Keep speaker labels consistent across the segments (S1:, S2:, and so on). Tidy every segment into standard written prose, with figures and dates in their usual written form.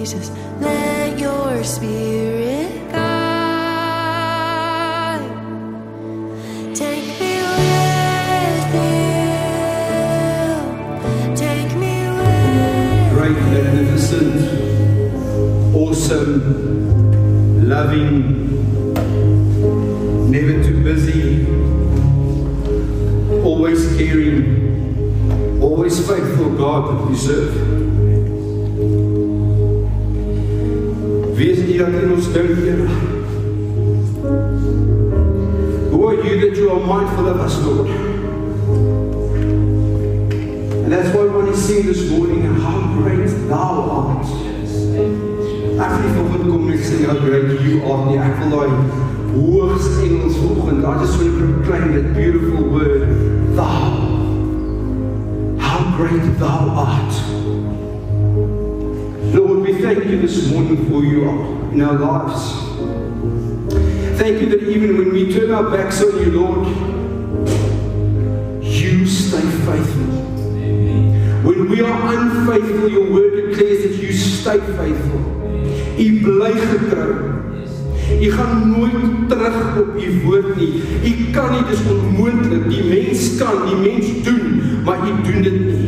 S1: Jesus, let your spirit guide. Take me with you. Take me with
S2: Great, magnificent, awesome, loving, never too busy, always caring, always faithful God that we serve. Wie is U dat in ons dink, Here? Who are You that You are mindful of us, Lord? And that's why we want to sing this morning, how great Thou art. Ek wil nie vanoggend kom net sing how great You are nie. Ek wil daai hoogs Engels vanoggend. I just want to proclaim that beautiful word, Thou. How great Thou art. Lord, we thank You this morning for You in our lives. Thank You that even when we turn our backs on You, Lord, You stay faithful. When we are unfaithful, Your word declares that You stay faithful. U bly getrou. U gaan nooit terug op U woord nie. U kan nie, dis onmoontlik. Die mens kan, die mens doen, maar U doen dit nie.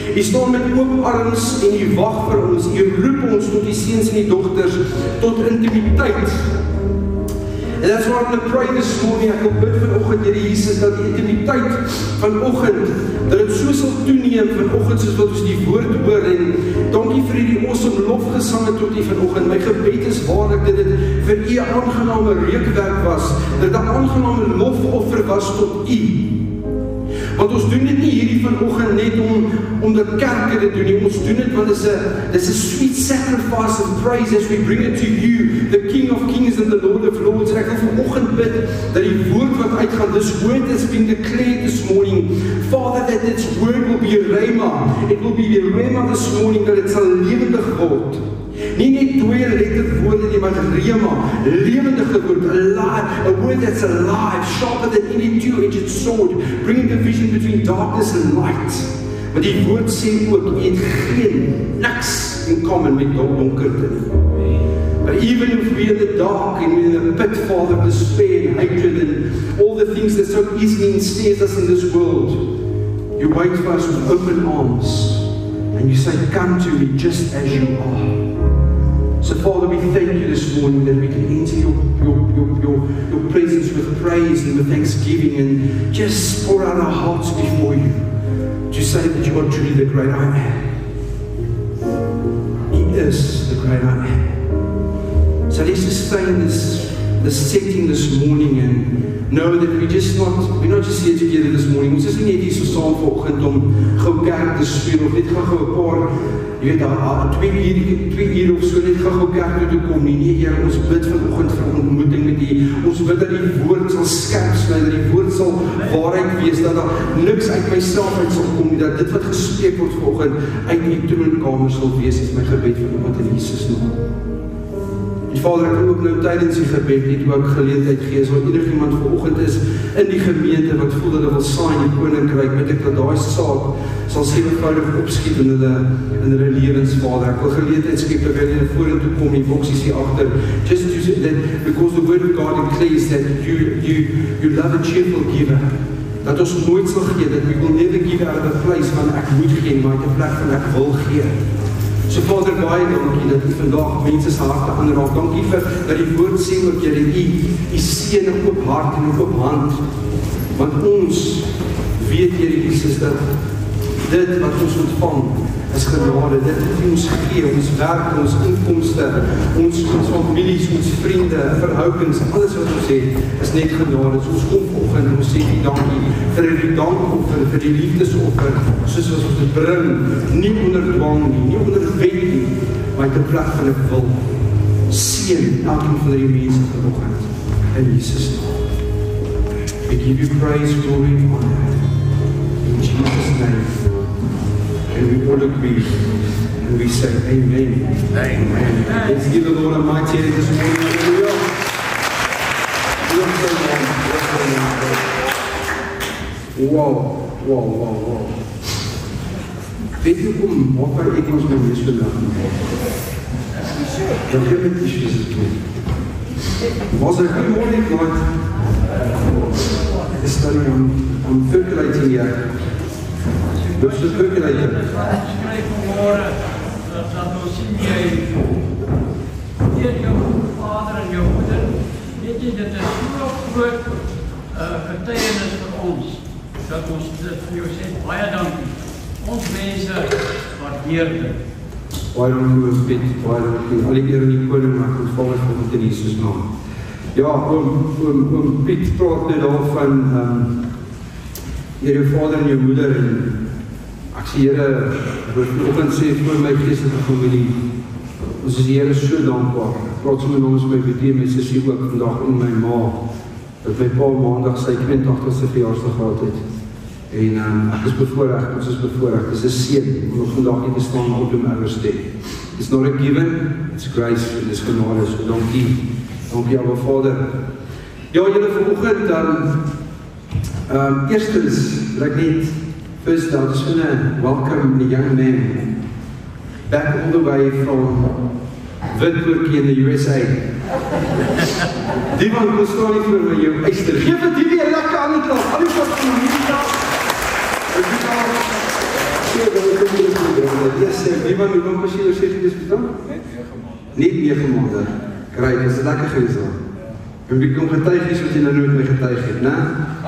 S2: U staan met oop arms en U wag vir ons. U roep ons tot die seuns en die dogters tot intimiteit. And that's why I'm going to pray this morning. Ek wil bid vanoggend, Here Jesus, dat die intimiteit vanoggend, dat dit so sal toeneem vanoggend soos wat ons die woord hoor. En dankie vir hierdie awesome lofgesange tot U vanoggend. My gebed is waarlik dat dit vir U 'n aangename reukwerk was, dat dit 'n aangename lofoffer was tot U. Want ons doen dit nie hierdie vanoggend net om die kerk te doen nie. Ons doen dit want dis 'n sweet sacrifice of praise as we bring it to You, the King of Kings and the Lord of Lords. En ek wil vanoggend bid dat die woord wat uitgaan, this word has been declared this morning, Father, that this word will be a rhema. It will be a rhema this morning, dat dit sal lewendig word. Nie net 2 letterwoorde nie, maar rhema, lewendige woord, alive, a word that's alive, sharper than any two-edged sword, bringing division between darkness and light. Maar die woord sê ook, U het niks in common met donkerte nie. But even if we are in the dark and we're in the pit, Father, of despair and hatred and all the things that so easily ensnares us in this world, You wait for us with open arms and You say, come to me just as You are. So Father, we thank You this morning that we can enter your presence with praise and with thanksgiving and just pour out our hearts before You to say that You are truly the great I am. He is the great I am. So let's just stay in this setting this morning and know that we're not just here together this morning. Ons is nie net hier so saam vanoggend om gou kerk te speel of net gou 'n paar, jy weet, 2 uur of so net gou kerk toe kom nie. Nee, Here, ons bid vanoggend vir ontmoeting met U. Ons bid dat die woord sal skerp sny, dat die woord sal waarheid wees, dat daar niks uit myself uit sal kom nie, dat dit wat gespreek word vanoggend uit U troonkamer sal wees, is my gebed vanoggend in Jesus naam. En Vader, ek wil ook nou tydens die gebed net ook geleentheid gee, as wat enigiemand vanoggend is in die gemeente wat voel dat hulle wil saai in die koninkryk, weet ek dat daai saak sal eenvoudig opskiet in hulle lewens, Vader. Ek wil geleentheid skep dat hulle vorentoe kom, die boksies hier agter, just to say that because the word of God declares that you love a cheerful giver. Dat ons nooit sal gee, dat we will never give out of a place van ek moet gee, maar uit 'n plek van ek wil gee. So Vader, baie dankie dat U vandag mense se harte aanraak. Dankie vir dat die woord sê ook Here, U seën 'n oop hart en 'n oop hand. Want ons weet, Here Jesus, dat dit wat ons ontvang is genade. Dit wat U ons gee, ons werk, ons inkomste, ons families, ons vriende, verhoudings, alles wat ons het, is net genade. So ons kom vanoggend en ons sê U dankie vir die dankoffer, vir die liefdesoffer, soos ons dit bring, nie onder dwang nie onder wet nie, maar uit 'n plek van ek wil. Seën elkeen van die mense vanoggend in Jesus naam. We give You praise, glory, and honor in Jesus' name. And we all agree, and we say amen. Amen. Let's give the Lord a mighty hand this morning. Wow. Weet jy hoe maak ek ons nou weer so lang? Dan geef met issues het toe. Maar as I good morning night, is studying on percolating here. What's the percolator?
S3: Skryf vanmorgen dat ons sien jy hier jou vader en jou moeder, weet jy, dit is so groot getuienis vir ons, dat ons dit vir jou sê, baie dankie. Ons mense waardeer dit.
S2: Baie dankie, Piet, baie dankie. Al die eer in die koning, maar ek ontvang het volgens in Jesus naam. Ja, oom Piet praat nou daarvan, jou vader en jou moeder, en ek sê, Here, ek wil vanoggend sê vir my geestelike familie, ons is die Here so dankbaar. Ek praat so met ons my bedien, my sussie ook vandag in my ma, dat my pa maandag sy 82ste verjaarsdag gehad het. En ek is bevoorrecht, ons is bevoorrecht, dit is 'n seën om nog vandag hier te staan op die Merwestad. It's not a given, it's grace, en it's genade, so dankie Abba Vader. Ja, julle vanoggend, eerstens, wil ek net first, I just want to welcome the young man back all the way from Witberg in the USA. Die man kon staan nie voor my jou eister. Geef het die weer lekker aan die klas. Al die klas van die klas. Die man, hoe lang was jy oor sê die hospitaal? Net 9 maande. Krijg, is dit lekker geweest al? En wie kom getuig is wat jy nou nooit my getuig het, ne?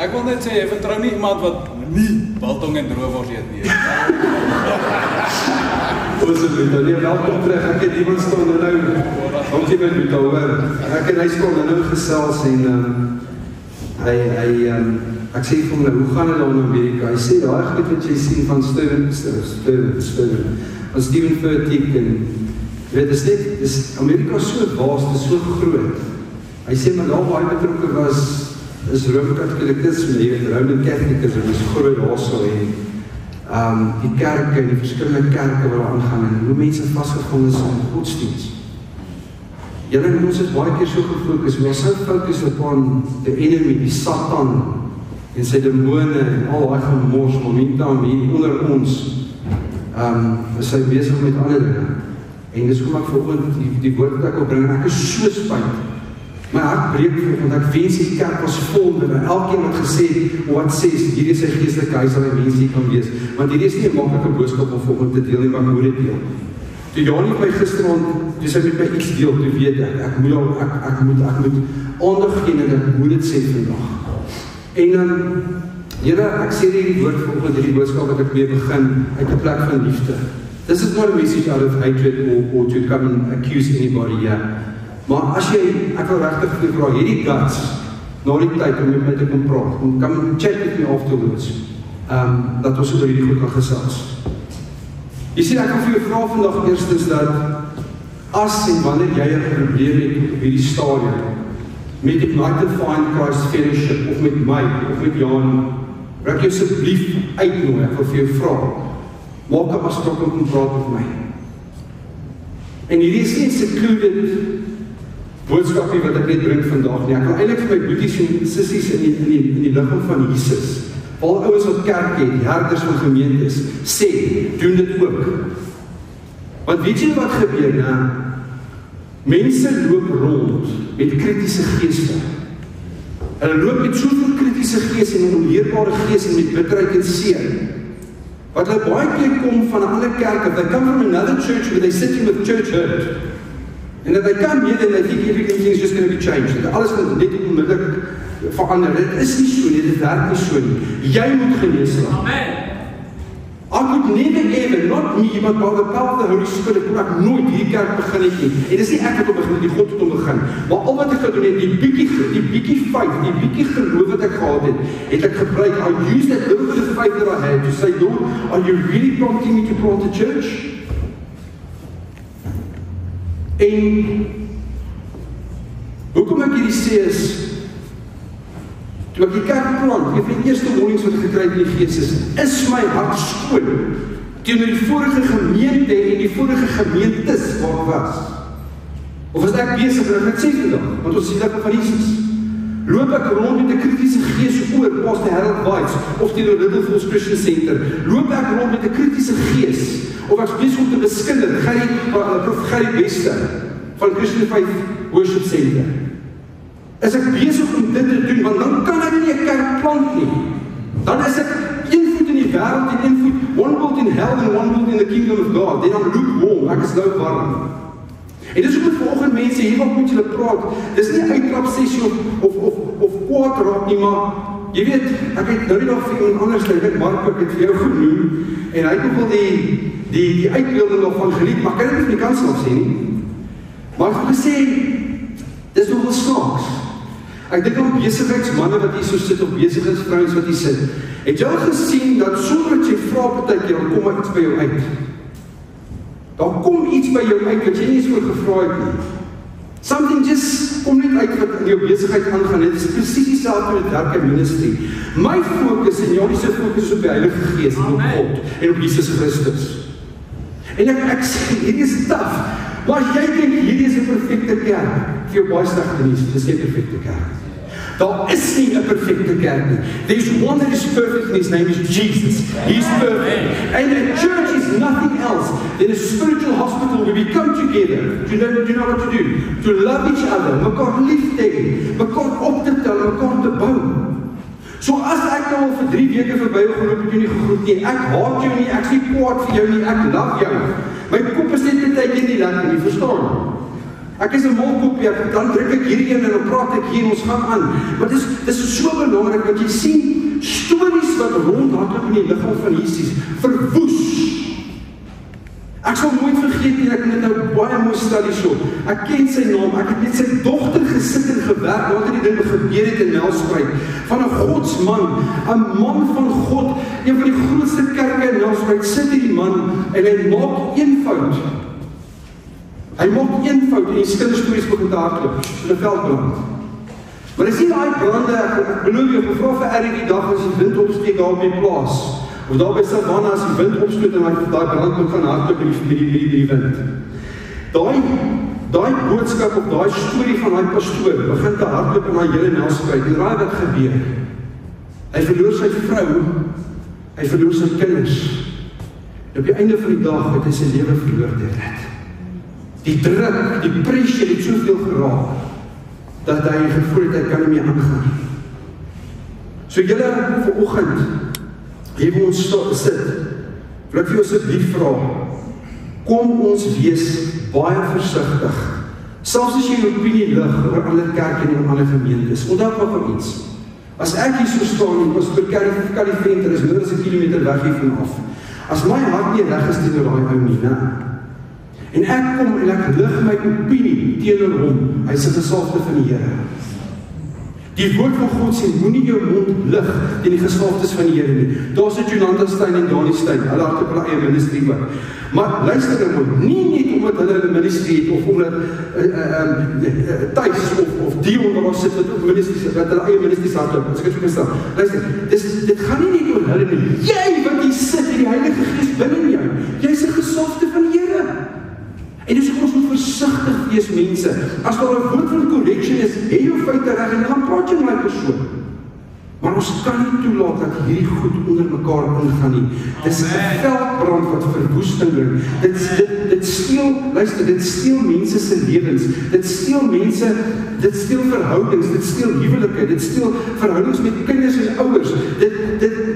S4: Ek wil net sê, jy vertrou nie iemand wat nie biltong en droewors eet nie.
S2: Asseblief, nee, welkom terug, ek het iemand staan nou, want jy my doet al hoor, ek en hy staan nou gesels en ek sê vir hom nou, hoe gaan het al in Amerika? Hy sê, ja, ek weet wat jy sien van Steven, van Steven Furtick en, weet, Amerika is so vaast, is so groot. Hy sê, maar daar waar hy betrokke was, is Rome-Katholicisme, jy weet, Roman Catholicism is groot daarso en die kerke, die verskillende kerke wat daar aangaan en hoe mense vastgevang is in godsdienst. Julle en ons is baie keer so gefokus, maar sy focus upon the enemy, die Satan en sy demone en al die gemors, momentan hier onder ons is hy bezig met ander dinge. En dis kom ek vanoggend die woord wat ek wil bring, en ek is so spyt. My hart breek vir, want ek wens die kerk was vol, en elkeen wat gesê, wat sê, hierdie is sy geestelike huis, waar die mense hier kan wees, want hierdie is nie 'n maklike boodskap om volgende te deel nie, maar ek moet dit deel. Toe Janie my gisterand, toe sy met my iets deel, toe weet ek moet aandag gee, en ek moet dit sê vandag. En dan, Here, ek sê die woord volgende, die boodskap wat ek mee begin, uit 'n plek van liefde. This is not a message out of hatred or to come and accuse anybody here. Maar as jy, ek wil regtig vir vraag, hierdie guts, na die tyd om met my te kom praat, come and chat with me afterwards, dat ons oor hierdie goed kan gesels. Jy sê, ek wil vir jou vraag vandag eerstens dat, as en wanneer jy 'n probleem het op hierdie stadium, met United Find Christ Fellowship, of met my, of met Jan, wil ek jou asseblief uitnooi, ek wil vir jou vraag, maak 'n afspraak om te praat met my. En hierdie is nie secluded boodskapie wat ek net bring vandag nie. Ek wil eintlik vir my boeties en sissies in die liggaam van Jesus, al ouens wat kerk het, die herders van gemeentes, sê, doen dit ook. Want weet jy wat gebeur, nou? Mense loop rond met kritiese geeste. Hulle loop met soveel kritiese gees en onleerbare gees en met bitterheid en seer. Wat hulle baie keer kom van 'n ander kerk, they come from another church where they sitting with church hurt. And that they come here and they think everything is just going to be changed. Dat alles gaan net onmiddellik verander. Dit is nie so nie, dit werk nie so nie. Jy moet genees word.
S3: Amen.
S2: I could never ever, not me, but by the power of the Holy Spirit, kon ek nooit hierdie kerk begin het nie. En dis nie ek het om begin, die God het om begin. Maar al wat ek gedoen het, die bietjie faith, die bietjie geloof wat ek gehad het ek gebruik. I used that little bit of faith that I had to say, Lord, are you really prompting me to plant a church? En hoekom ek hierdie sê is, toe ek die kerk plant, een van die eerste warnings wat ek gekry het in die gees is my hart skoon teenoor die vorige gemeente en die vorige gemeentes waar ek was. Of is ek besig, en ek sê vandag, want ons sien lippe van Jesus. Loop ek rond met 'n kritiese gees oor Pastor Harold Weitz of teenoor Little Falls Christian Center? Loop ek rond met 'n kritiese gees? Of ek besig om te beskinder, Prof. Gerrie Bester? van Christian Faith Worship Center? Is ek besig om dit te doen, want dan kan ek nie 'n kerk plant nie. Dan is ek een voet in die wêreld en een voet, one foot in hell and one foot in the kingdom of God. Dan I'm lukewarm, ek is nou warm. En dis ook met vanoggend mense, hier wat moet julle praat, dis nie 'n uittrap sessie of kwaad raak nie, maar jy weet, ek het nou die dag vir iemand anders, ek weet Mark, ek het vir jou genoem, en hy het ook wel die uitbeelding daarvan geniet, maar ek kan dit nie van die kans af sê nie. Maar ek het gesê, dis nogal snaaks. Ek dink aan besigheidsmanne wat hier so sit, of besigheidsvrouens wat hier sit. Het jy al gesien dat sonder dat jy vra partykeer, dan kom iets by jou uit? Dan kom iets by jou uit wat jy nie eens voor gevra het nie. Something just kom net uit wat in jou besigheid aangaan. Dit is presies dieselfde met werk en ministry. My fokus en Janie se fokus is op die Heilige Gees en op God en op Jesus Christus. En ek sê, hierdie is taaf. Maar as jy dink hierdie is 'n perfekte kerk, vir jou baie slegte nuus, dis nie 'n perfekte kerk. Daar is nie 'n perfekte kerk nie. There's one that is perfect and his name is Jesus. He's perfect. And the church is nothing else than a spiritual hospital where we come together. Do you know what to do? To love each other, mekaar lief te hê, mekaar op te tel, mekaar te bou. So as ek nou al vir 3 weke verby geloop het en nie gegroet nie, ek haat jou nie, ek is nie kwaad vir jou nie, ek love jou. My kop is net partykeer nie lekker nie, verstaan? Ek is 'n molkoppie, dan druk ek hierheen en dan praat ek hier en ons gaan aan. Maar dis so belangrik dat jy sien, stories wat rondhardloop in die liggaam van Jesus, verwoes. Ek sal nooit vergeet nie, ek het nou baie mooi stel hierso. Ek ken sy naam, ek het met sy dogter gesit en gewerk, nadat die ding gebeur het in Nelspruit, van 'n godsman, 'n man van God, een van die grootste kerke in Nelspruit, sit hierdie man, en hy maak een fout. Hy maak een fout en die skille stories begin te hardloop, so 'n veldbrand. Maar as jy daai brande, ek beloof jou, gevra vir Erik die dag as die wind opsteek daar op die plaas, of daar by Savannah as die wind opstoot en daai brand moet gaan hardloop met die wind. Daai boodskap of daai storie van daai pastoor begin te hardloop in daai hele Nelspruit. En raai wat gebeur? Hy verloor sy vrou, hy verloor sy kinders. En op die einde van die dag het hy sy lewe verloor deur dit. Die druk, die pressure het soveel geraak, dat hy gevoel het, hy kan nie meer aangaan. So julle vanoggend, hier waar ons sit, wil ek vir jou asseblief vra, kom ons wees baie versigtig, selfs as jy 'n opinie lig oor ander kerke en oor ander gemeentes. Onthou van iets, as ek hier so staan en Pastor Callie Venter is meer as 1 kilometer weg hiervan af, as my hart nie reg is teenoor daai ou nie, en ek kom en ek lig my opinie teenoor hom, hy is 'n gesalfde van die Here. Die woord van God sê, moenie jou mond lig teen die gesalfdes van die Here nie. Daar sit Jonanda Stein en Dani Stein, hulle het op hulle eie ministry ook. Maar luister nou, nie net omdat hulle 'n ministry het, of omdat Thys of Dion wat daar sit, wat hulle eie ministry hardloop, as ek het verstaan. Luister, dit gaan nie net oor hulle nie. Jy wat hier sit in die Heilige Gees binne in jou, jy's 'n gesalfde van die Here. En dus ons moet versigtig wees mense. As daar 'n woord van correction is, hê jou feite reg en dan praat jy met my persoon. Maar ons kan nie toelaat dat hierdie goed onder mekaar ingaan nie. Dis 'n veldbrand wat verwoesting bring. Dit steel, luister, dit steel mense se lewens. Dit steel mense, dit steel verhoudings, dit steel huwelike, dit steel verhoudings met kinders en ouers.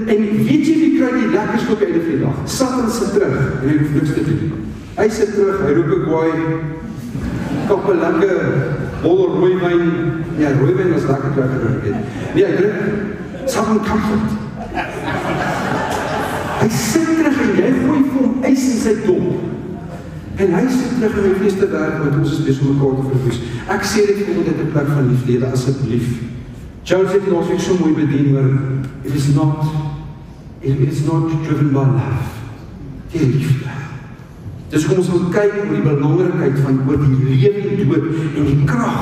S2: En weet jy wie kry die lekkers op die einde van die dag? Satan sit terug en hy hoef niks te doen. Hy sit terug, hy roep 'n kwaai, kop 'n lekker bol rooiwyn. Ja, rooiwyn was lekker toe ek gedrink het. Nee, hy drink Southern Comfort. Hy sit terug en jy gooi vir hom ys in sy dop. En hy sit terug en hy vlees te werk, want ons is besig om mekaar te verwoes. Ek sê dit vir dit 'n plek van liefde, asseblief. Charles het ons ook so mooi bedien, maar it is not driven by love. Die liefde. Dus kom ons wil kyk oor die belangrikheid van oor die lewe en dood en die krag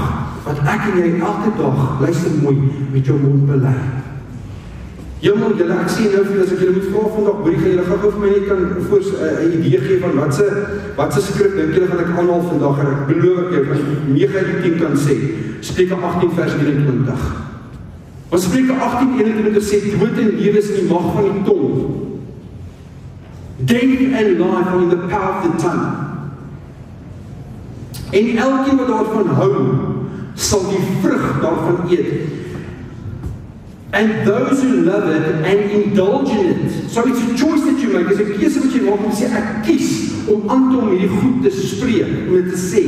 S2: wat ek en jy elke dag, luister mooi, met jou mond bely. Julle, ek sê nou vir as ek julle moet vra vandag, hoorie, gaan julle gou vir my net kan 'n idee gee van wat se skrif dink julle gaan ek aanhaal vandag, en ek beloof ek jou, as jy 9 uit die 10 kan sê, Spreuke 18 vers 21. Want Spreuke 18:21 sê, dood en lewe is in die mag van die tong. Death and life are in the power of the tongue. En elkeen wat daarvan hou, sal die vrug daarvan eet. And those who love it and indulge in it. So it's a choice that you make. It's a keuse wat jy maak om te sê, ek kies om aan te hom hierdie goed te spreek, om dit te sê.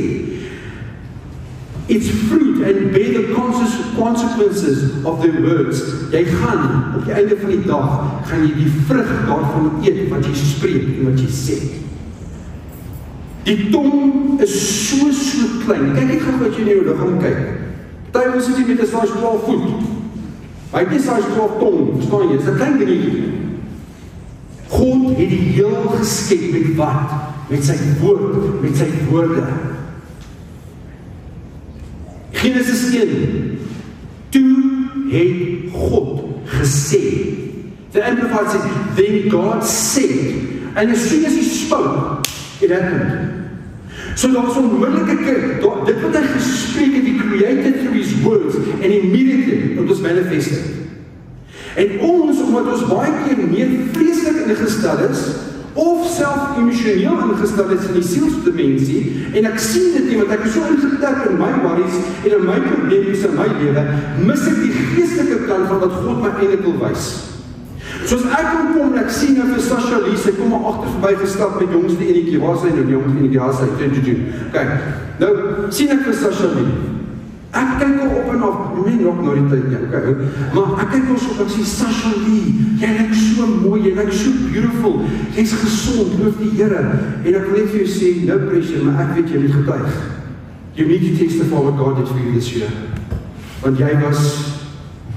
S2: It's fruit and bear the consequences of the words. Jy gaan, op die einde van die dag, gaan jy die vrug daarvan eet, wat jy spreek en wat jy sê. Die tong is so klein. Kyk ek gaan wat jy in jou liggaam kyk. Party ons sit hier met 'n size 12 voet. Hy het nie size 12 tong, verstaan jy? Dis 'n klein dingetjie. God het die heel geskep met wat? Met sy woord, met sy woorde. Genesis 1. Toe het God gesê. The Amplified says, then God said, and as soon as he spoke, it happened. So daar was onmiddellike kyk, dit wat hy gespreek het, he created through his words, and immediately it was manifested. En ons, omdat ons baie keer meer vreeslik ingestel is, of self emosioneel ingestel is in die sielsdimensie, en ek sien dit nie, want ek is so ingetrek in my worries en in my problems in my lewe, mis ek die geestelike kant van wat God my eintlik wil wys. Soos ek kom en ek sien nou vir Sasha Lee, sy kom maar agter verby gestap met jongste enetjie, waar is hy nou, die jongste enetjie, daar is hy, kyk, nou sien ek vir Sasha Lee, ek kyk al op en af, nie nog na die tyd nie, okay, maar ek kyk ons op, ek sê, Sasha Lee, jy lyk so mooi, jy lyk so beautiful, jy is gezond, loof die Here, en ek wil net vir jou sê, no pressure, maar ek weet jy moet getuig. You need to testify what God did for you this year, want jy was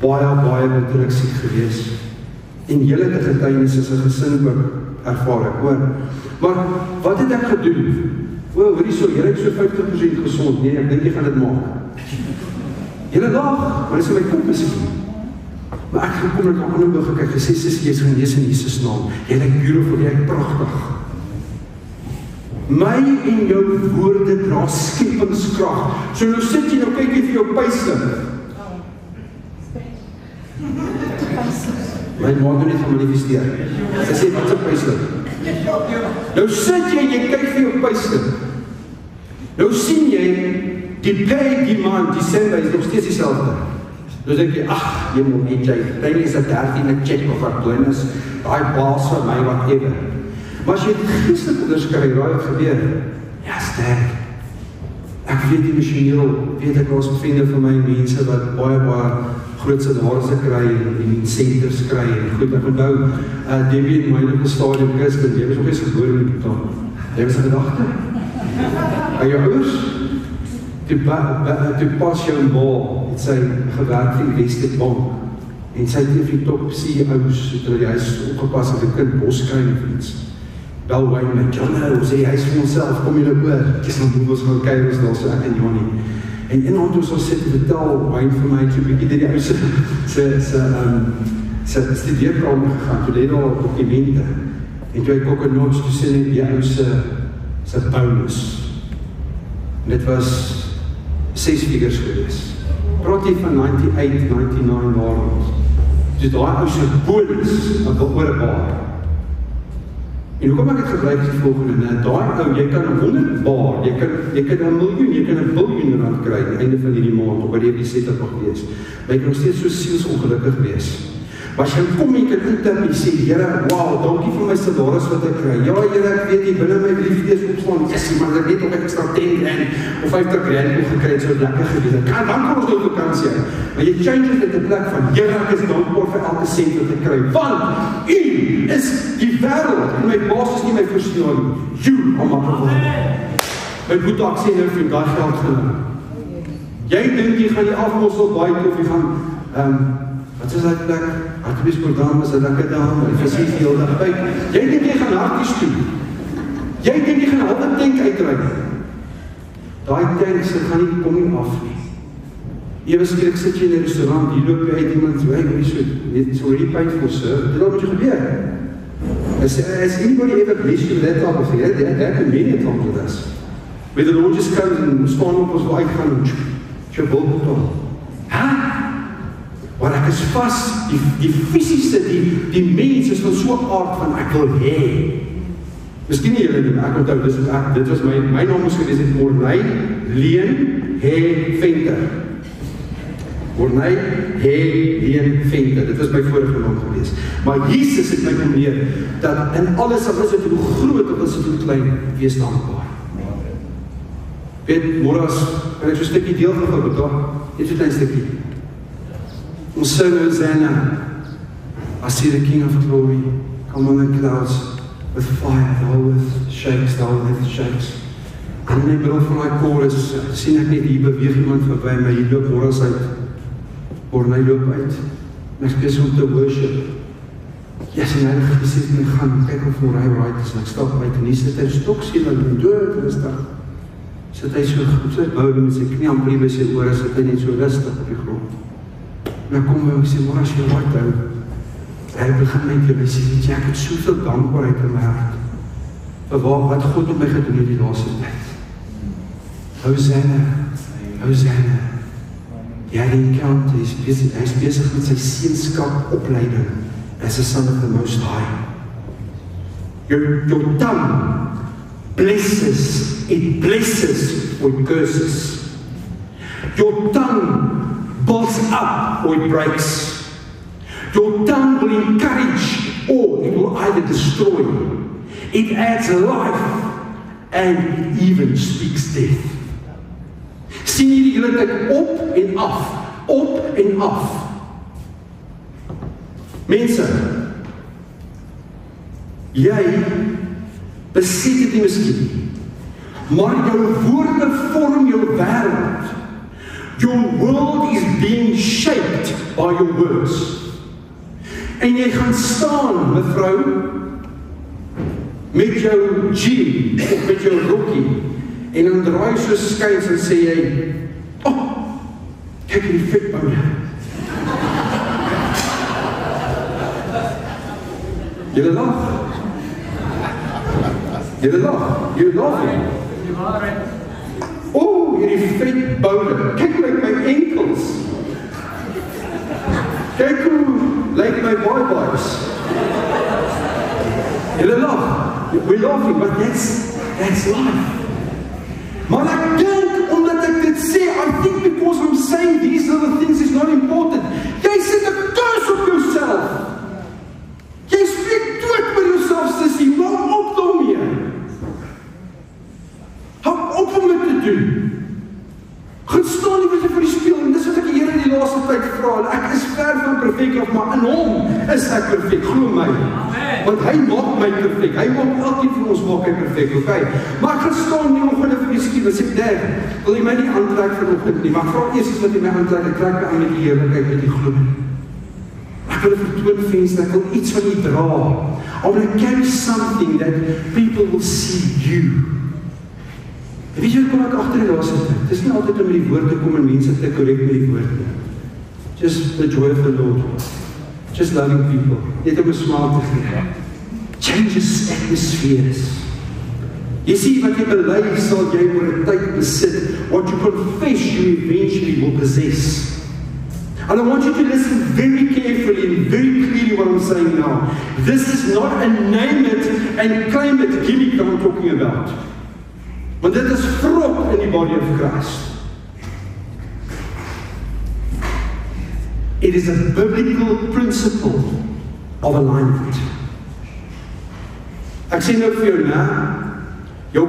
S2: baie bedruk siek gewees, en jylle het 'n getuienis as 'n gesin ook ervaar ek, hoor, maar wat het ek gedoen? Hoor hierso, jy lyk so 50% gezond, nee, ek dink jy gaan dit maak. Jylle lag, maar dis in my kop is ek nie. Maar ek gekom en ek aan ander begin kyk, gesê, sis, jy is genees in Jesus naam, jy lyk beautiful, jy lyk pragtig. My en jou woorde dra skepingskrag. So nou sit jy, nou kyk jy vir jou payslip. My maat het gaan manifesteer. Sy sê, wat is 'n payslip? Nou sit jy kyk vir jou payslip. Nou sien jy, die pay demand, December is nog steeds dieselfde. Nou denk jy, ag, jy moet nie, jy is 'n 13e check of 'n bonus, daai baas vir my, whatever. Maar as jy het geestelik onderskry, raai het gebeur, ja, sterk. Ek weet emosioneel, weet ek was vriende van my, mense wat baie groot salarisse kry, en incentives kry, en goed, ek onthou, Debbie in my in die stadium, Christen, jy was nog eens geboor in die betaal. Jy was 'n gedagte? En jou ouers? Toe pas jou ma, het sy gewerk vir die Westbank, en sy het vir die top CEO's, terwyl die huis opgepas het, 'n kind bos kry of iets. Bel Wayne met John, sê hy is vir onsself, kom jy nou oor, ek is nou boek ons gaan kyk, ons daar so ek en Johnny. En in hand ons al sit en vertel, Wayne vir my, toe bykie die ou sy studeerkamer gegaan, toe leed al dokumente, en toe hy kokkennots, toe sê net die ou sy bonus. En dit was 6 figures gewees. Praat jy van 98, 99 daarom. Dus daai ou sy bonus, wat wil oorbaar. En hoekom ek het gebruik die volgende, daai ou, jy kan 100 baar, jy kan 1 miljoen, jy kan 1 biljoen rand kry, aan die einde van hierdie maand, op wat die setup mag wees. Maar jy kan nog steeds so sielsongelukkig wees. Maar as jy kom en jy kan intip en sê, Here, wow, dankie vir my salaris wat ek kry. Ja, Here, ek weet, jy binne my liefde is opslaan, yes, maar ek weet ook ek extra 10 rand of 50 rand moet gekry, so lekker gewees. Dan kan ons nou vakansie hê. Maar jy changes dit 'n plek van, Here, ek is dankbaar vir elke sent wat ek kry, want U is die wêreld, en my baas is nie my voorsiening nie. You are my provider. My boete, ek sê nou vir jou, daai geld genoem. Jy dink jy gaan die afmossel baie of jy gaan, wat is die plek? Hartbeesprogram is 'n lekker dame, hy versier die hele dag uit. Jy dink jy gaan hartjies toe. Jy dink jy gaan 'n halwe tank uitry. Daai tanks gaan nie kom nie af nie. Ewe skielik sit jy in 'n restaurant, hier loop jy uit iemand so, it's already paid for, sir. Dit wat moet gebeur. Has anybody ever blessed you with that type of thing? That happened many times with us. Where the Lord just comes and staan op ons wil uitgaan, jy wil betaal. Maar ek is vas, die fisiese, die mens is van so 'n aard van ek wil hê. Miskien nie julle nie, maar ek onthou, dit was my naam moes gewees het, Morney Leen Venter. Morney Leen Venter, dit was my vorige naam gewees. Maar Jesus het my kom leer, dat in alles, al is het hoe groot, of is het hoe klein, wees dankbaar. Weet, môre kan ek so 'n stukkie deel van gou betaal, net so 'n klein stukkie. Ons sing Hosanna, I see the King of Glory, come on the clouds, with fire, the whole earth shakes, the whole earth shakes. En in die middel van die chorus, sien ek net hier beweeg iemand verby my, hier loop Morris uit, Morney loop uit, en ek besig om te worship. Yes, en Heilige Gees het my gaan, kyk of Morney right is, en ek stap uit, en hier sit hy stokseel, en dood rustig. Sit hy so op sy bouw, met sy knie amper by sy oor, sit hy net so rustig op die grond. En ek kom by hom, ek sê, Morris, jy right hou. Hy begin met jou, hy sê, weet jy, ek het soveel dankbaarheid in my hart, vir wat God op my gedoen het die laaste tyd. Hosanna, Hosanna. Ja, die encounter, hy is besig met sy seenskap opleiding, as a son of the Most High. Your tongue blesses, it blesses or it curses. Your tongue builds up or it breaks. Your tongue will encourage or it will either destroy. It adds life and it even speaks death. Sien jy die hele tyd op en af, op en af. Mense, jy besef dit nie miskien, maar jou woorde vorm jou wêreld. Your world is being shaped by your words. En jy gaan staan, mevrou, met jou jean, of met jou rokkie, en dan draai so skuins en sê jy, kyk die vetboude. Julle lag. Julle lag. Julle lag.
S3: Die waarheid.
S2: Hierdie vetboude. Kyk my enkels. Kyk hoe lyk my boy-boys. Julle lag. We're laughing, but that's life. Maar ek dink, omdat ek dit sê, I think because I'm saying these little things is not important. Jy sit 'n curse op jouself. Jy spreek dood met jouself, sissie, hou op daarmee. Hou op om dit te doen. Gaan staan nie met jy vir die spieël, en dis wat ek die Here in die laaste tyd vra, en ek is ver van perfek af, maar in hom is ek perfek, glo my. Want hy maak my perfek, hy maak elkeen van ons maak hy perfek, okay? Maar ek gaan staan nie ongeluk vir die spieël, en sê, Dad, wil jy my nie aantrek vanoggend nie, maar ek vra eers iets wat jy my aantrek, ek trek my aan met die heerlikheid, met die glo. Ek wil 'n vertoonvenster, ek wil iets van jy dra. I want to carry something that people will see you. En weet jy wat kom ek agter die laaste tyd? Het is nie altyd om met die woord te kom en mense te korrek met die woord nie. Just the joy of the Lord. Just loving people. Net om 'n smile te gee. Changes atmospheres. Jy sien wat jy bely sal jy oor 'n tyd besit. What you confess you eventually will possess. And I want you to listen very carefully and very clearly what I'm saying now. This is not a name it and claim it gimmick that I'm talking about. Want dit is vrot in die body of Christ. It is a biblical principle of alignment. Ek sê nou vir jou na, jou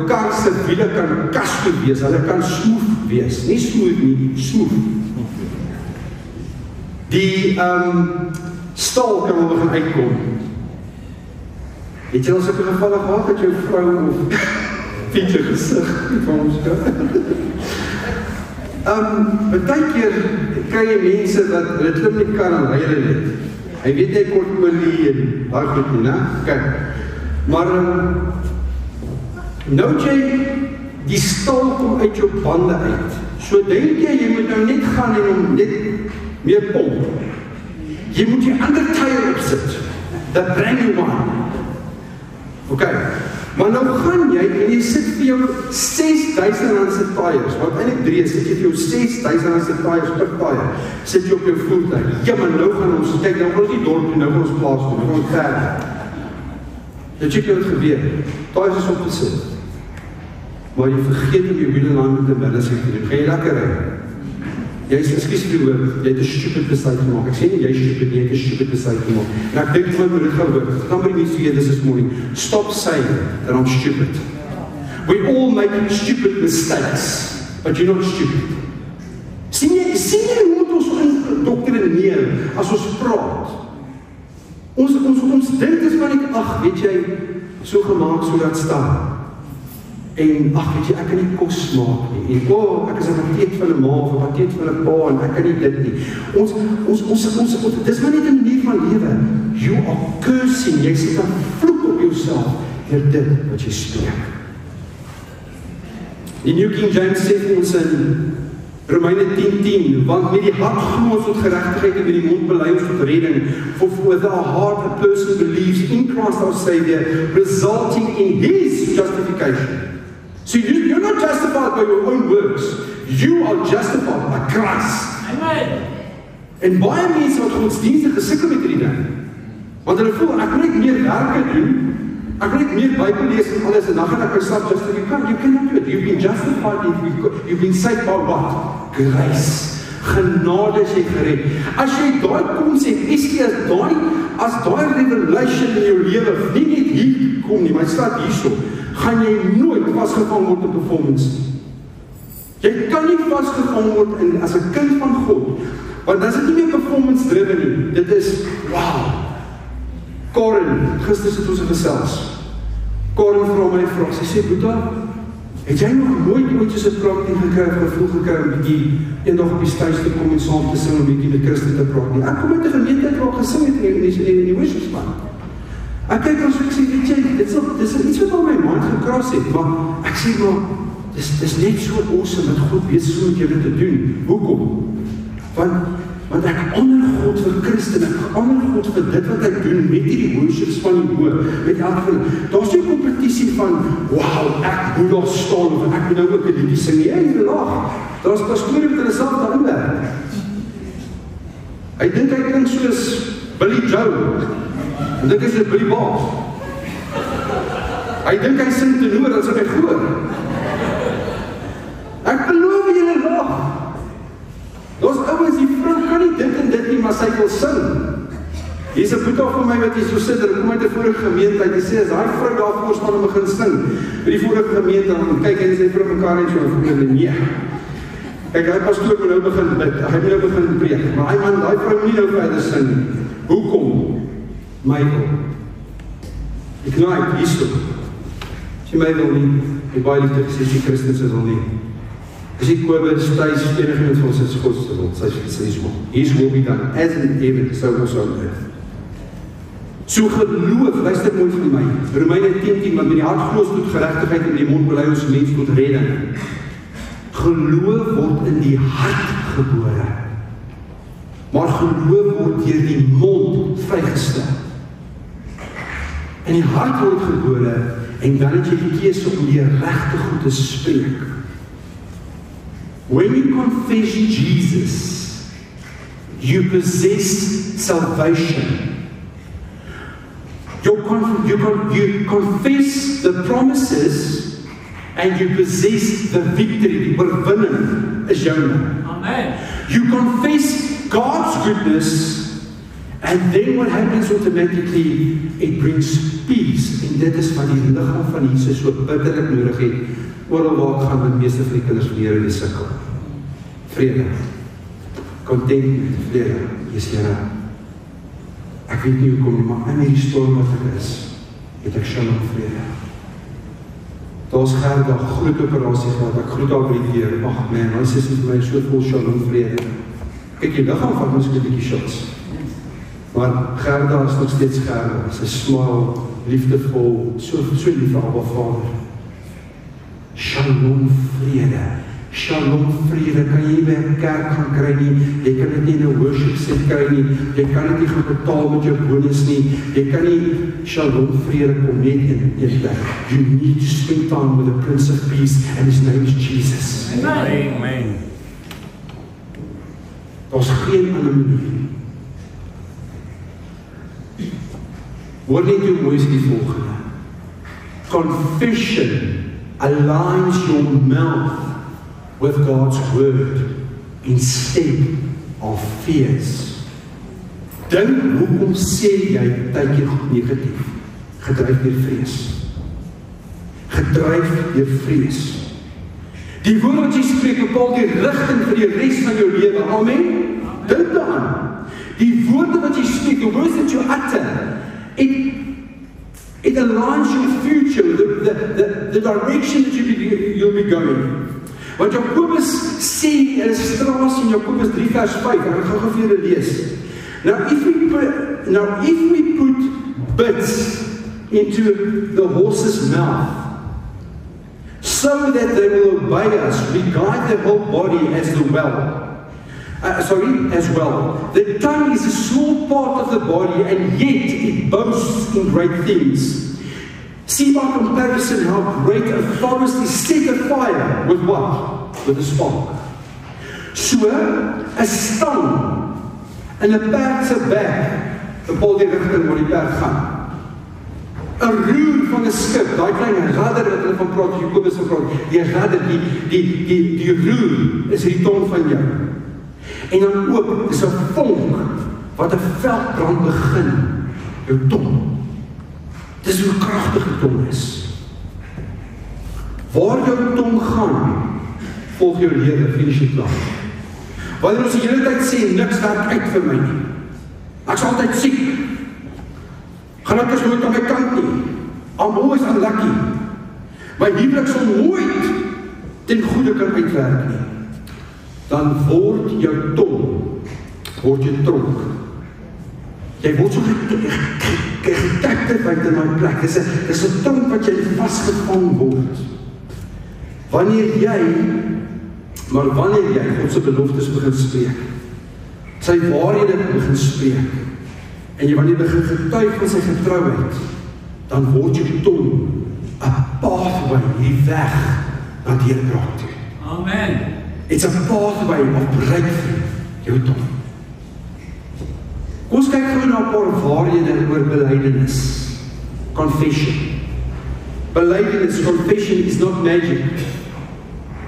S2: kar se wiele kan kas toe wees, hulle kan smooth wees, nie smooth nie, smooth. Die stal kan wel begin uitkom. Het jy al sulke gevalle gehad dat jou vrou of fiets jou gesig van ons baie keer kry jy mense wat hulle klim die kar en ry hulle net. Hy weet hy kort olie en baie goed nie, né? Kyk. Maar nou jy die stal kom uit jou bande uit. So dink jy moet nou net gaan en hom net meer pomp. Jy moet die ander tyre opsit. Dat brand new one. Okay. Maar nou gaan jy en jy sit vir jou 6,000 rand se tyres. Wat eintlik 3 is, sit jy vir jou 6,000 rand se tyres per tyre. Sit jy op jou voertuig. Ja, maar nou gaan ons kyk, nou gaan ons nie dorp toe, nou gaan ons plaas toe, nou gaan ons verder. Nou check jy wat gebeur. Daai is opgesit. Maar jy vergeet om jy wiel en aan met die middag te doen. Gaan jy lekker ry? Jy is ekskuus vir die woord, jy het 'n stupid besluit gemaak. Ek sê nie jy is stupid nie, jy het 'n stupid besluit gemaak. En ek dink wat moet dit gaan hoor. Dan by die mense hier this morning. Stop saying that I'm stupid. We all make stupid mistakes, but you're not stupid. Sien jy hoe moet ons indoktrineer as ons praat? Ons dink is van die, ag, weet jy, so gemaak, so dat staan. En, ag, weet jy, ek kan nie kos maak nie. En, ek is 'n pateet van 'n ma, of 'n pateet van 'n pa, en ek kan nie dit nie. Dis maar net 'n manier van lewe. You are cursing, jy sit 'n vloek op jouself, deur dit wat jy spreek. Die New King James sê vir ons in Romeine 10:10, want met die hart glo ons tot geregtigheid en met die mond bely ons tot redding. For with our heart a person believes in Christ our Savior, resulting in His justification. So you're not justified by your own works. You are justified by Christ.
S3: Amen.
S2: En baie mense wat godsdienstig gesukkel met hierdie ding. Want hulle voel, ek moet net meer werke doen, ek moet net meer Bybel lees en alles, en dan gaan ek myself justify. You cannot do it. You've been justified, you've been saved by what? Grace. Genade is jy gered. As jy daai konsep, as daai revelation in jou lewe nie net hier kom nie, maar staat hierso, gaan jy nooit vasgevang word in performance. Jy kan nie vasgevang word as 'n kind van God, want dan is dit nie meer performance driven nie. Dit is, wow. Karen, gister het ons gesels. Karen vra my, sy sê, Boeta, het jy nog nooit ooit soos 'n praktiek gekry, gevoel gekry om bietjie eendag op die stage te kom en saam te sing, om bietjie met Christus te praat nie? Ek kom uit 'n gemeenskap waar gesing het in die worshipspan. Ek kyk ons ek sê, weet jy, dit is iets wat al my mind gekras het, maar ek sê maar, dis net so awesome dat God weet so met julle te doen. Hoekom? Want ek honor God vir Christus, ek honor God vir dit wat hy doen met hierdie worships van die hoë, met elke, daar's nie 'n kompetisie van, wow, ek moet daar staan, of ek moet nou ook 'n liedjie sing nie, jy lag, daar's pastore wat hulle self daarin werk. Hy dink hy klink soos Billy Joe, en dink hy is 'n Billy Bob. Hy dink hy sing tenor, dan sal hy hoor. Ek beloof julle lag. Daar's ouens, die vrou kan nie dit en dit nie, maar sy wil sing. Hier's 'n boetie van my wat hier so sit, en kom uit 'n vorige gemeente, hy sê, as daai vrou daar voor staan en begin sing, by die vorige gemeente, dan kyk hy en sy vrou mekaar en so, en nee. Kyk, hy pastoor moet nou begin bid, hy moet nou begin preek, maar hy man, daai vrou moet nie nou verder sing nie. Hoekom? Michael. Ek nou uit, hier so. Sy my wil nie, die baie liefde gesê, sy Christus is al nie. As ek Kobus, Thijs, enigheid van sy Godse wil, sy is wel. His will be done, as in heaven, so also on earth. So geloof, luister mooi vir my, Romeine 10:10, want met die hart glo ons tot geregtigheid en met die mond bely ons mens tot redding. Geloof word in die hart gebore, maar geloof word deur die mond vrygestel. In die hart word gebore, en dan het jy die keuse om die regte goed te spreek. When you confess Jesus, you possess salvation. You confess the promises and you possess the victory. Die oorwinning is joune.
S3: Amen.
S2: You confess God's goodness and then what happens automatically? It brings peace. En dit is wat die liggaam van Jesus so bitterlik nodig het. Oral waar ek gaan met meeste van die kinders van die Here in die sukkel. Vrede. Contentment, vrede. Yes, Here. Ek weet nie hoekom nie, maar in hierdie storm wat ek is, het ek shalom vrede. Daar's Gerda, groot operasie gehad, ek groet haar by die deur. Ag man, my sis is vir my so vol shalom vrede. Kyk, die liggaam van ons 'n bietjie shots. Maar Gerda is nog steeds Gerda. Sy smile, liefdevol, so lief vir Abba Vader. Shalom vrede. Shalom vrede kan jy by 'n kerk gaan kry nie. Jy kan dit nie in 'n worship set kry nie. Jy kan dit nie gaan betaal met jou bonus nie. Jy kan nie shalom vrede kom net in een plek. You need to spend time with the Prince of Peace and his name is Jesus.
S3: Amen.
S4: Amen.
S2: Daar's geen ander manier. Hoor net hoe mooi is die volgende. Confession aligns your mouth with God's word instead of fears. Dink hoekom sê jy tydjie negatief? Gedryf deur vrees. Gedryf deur vrees. Die woord wat jy spreek bepaal die rigting vir die res van jou lewe. Amen. Dink daaraan. Die woorde wat jy spreek, the words that you utter, it aligns your future, the direction that you'll be going. Want Jakobus sê in illustrasie in Jakobus 3 vers 5, en ek gaan gou vir julle lees. Now if we put bits into the horse's mouth, so that they will obey us, we guide their whole body as well. The tongue is a small part of the body, and yet it boasts in great things. See by comparison how great a forest is set afire with what? With a spark. So, a stang en 'n perd se bek bepaal die rigting waar die perd gaan. 'n Roer van 'n skip, daai klein rudder wat hulle van praat, Jakobus van praat, die rudder, die roer is die tong van jou. En dan ook is 'n vonk wat 'n veldbrand begin, jou tong. Dis hoe kragtig die tong is. Waar jou tong gaan, volg jou lewe, finies jy klaar. Wanneer ons die hele tyd sê, niks werk uit vir my nie. Ek is altyd siek. Gaan ek is nooit aan my kant nie. I'm always unlucky. My huwelik sal nooit ten goede kan uitwerk nie. Dan word jou tong, word jy tronk. Jy word so getekte buite my plek. Dis 'n tronk wat jy vasgevang word. Wanneer jy God se beloftes begin spreek, sy waarhede begin spreek, en wanneer jy begin getuig van sy getrouheid, dan word jou tong 'n pathway, die weg na deurbraak toe.
S3: Amen.
S2: It's a pathway of breakthrough, jou tong. Kom ons kyk gou na 'n paar waarhede oor belydenis. Confession. Belydenis, confession is not magic.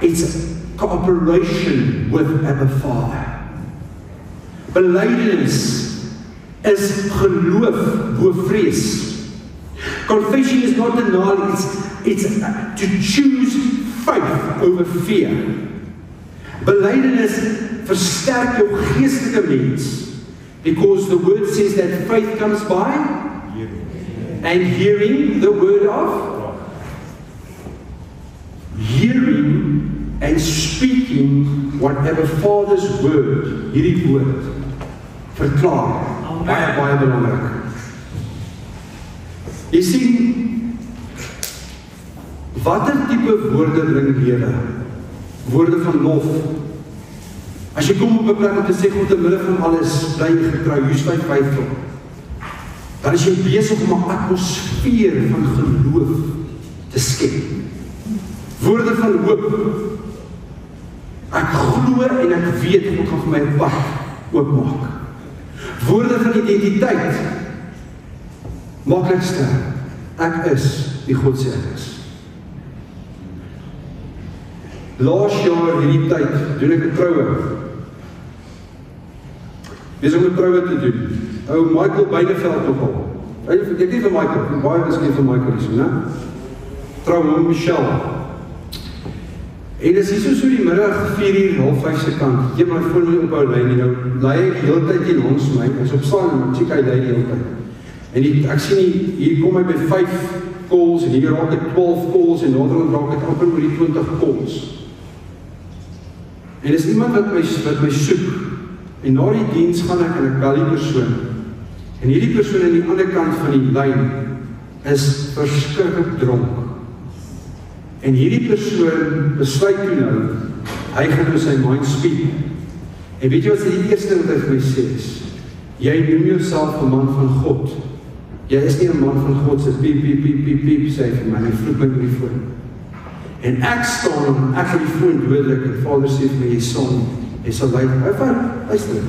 S2: It's cooperation with Abba Father. Belydenis is geloof bo vrees. Confession is not denial, it's to choose faith over fear. Belydenis versterk jou geestelike mens, because the word says that faith comes by and hearing the word of hearing and speaking whatever Father's word, hierdie woord verklaar. Baie belangrik. Jy sien, watter tipe woorde bring lewe? Woorde van lof. As jy kom op 'n plek om te sê God te midde van alles bly getrou, jy sluit faithful. Dan is jy besig om 'n atmosfeer van geloof te skep. Woorde van hoop. Ek glo en ek weet God gaan vir my 'n pad oopmaak. Woorde van identiteit. Maklikste. Ek is wie God sê ek is. Laas jaar hierdie tyd doen ek 'n troue. Besig om 'n troue te doen. Ou Michael Beineveld ook al. Ek weet nie van Michael, baie miskien van Michael is, né? Trou met Michelle. En dis hier so die middag 4:00, 4:30 se kant. Jy maar voor my op hou lyn, nou lei ek heeltyd hier langs my. Ek's op staan en ek lei die hele tyd. En ek sien hier kom hy by 5 calls en hier raak ek 12 calls en naderhand raak ek amper oor die 20 calls. En dis iemand wat my soek. En na die diens gaan ek en ek bel die persoon. En hierdie persoon aan die ander kant van die lyn is verskriklik dronk. En hierdie persoon besluit toe nou, hy gaan nou sy mind speak. En weet jy wat die eerste wat hy vir my sê is? Jy noem jouself 'n man van God. Jy is nie 'n man van God, sê piep, sê vir my, en hy vloek my oor die foon. En ek staan en ek het die foon dodelik, en Vader sê vir my, jy sal luister.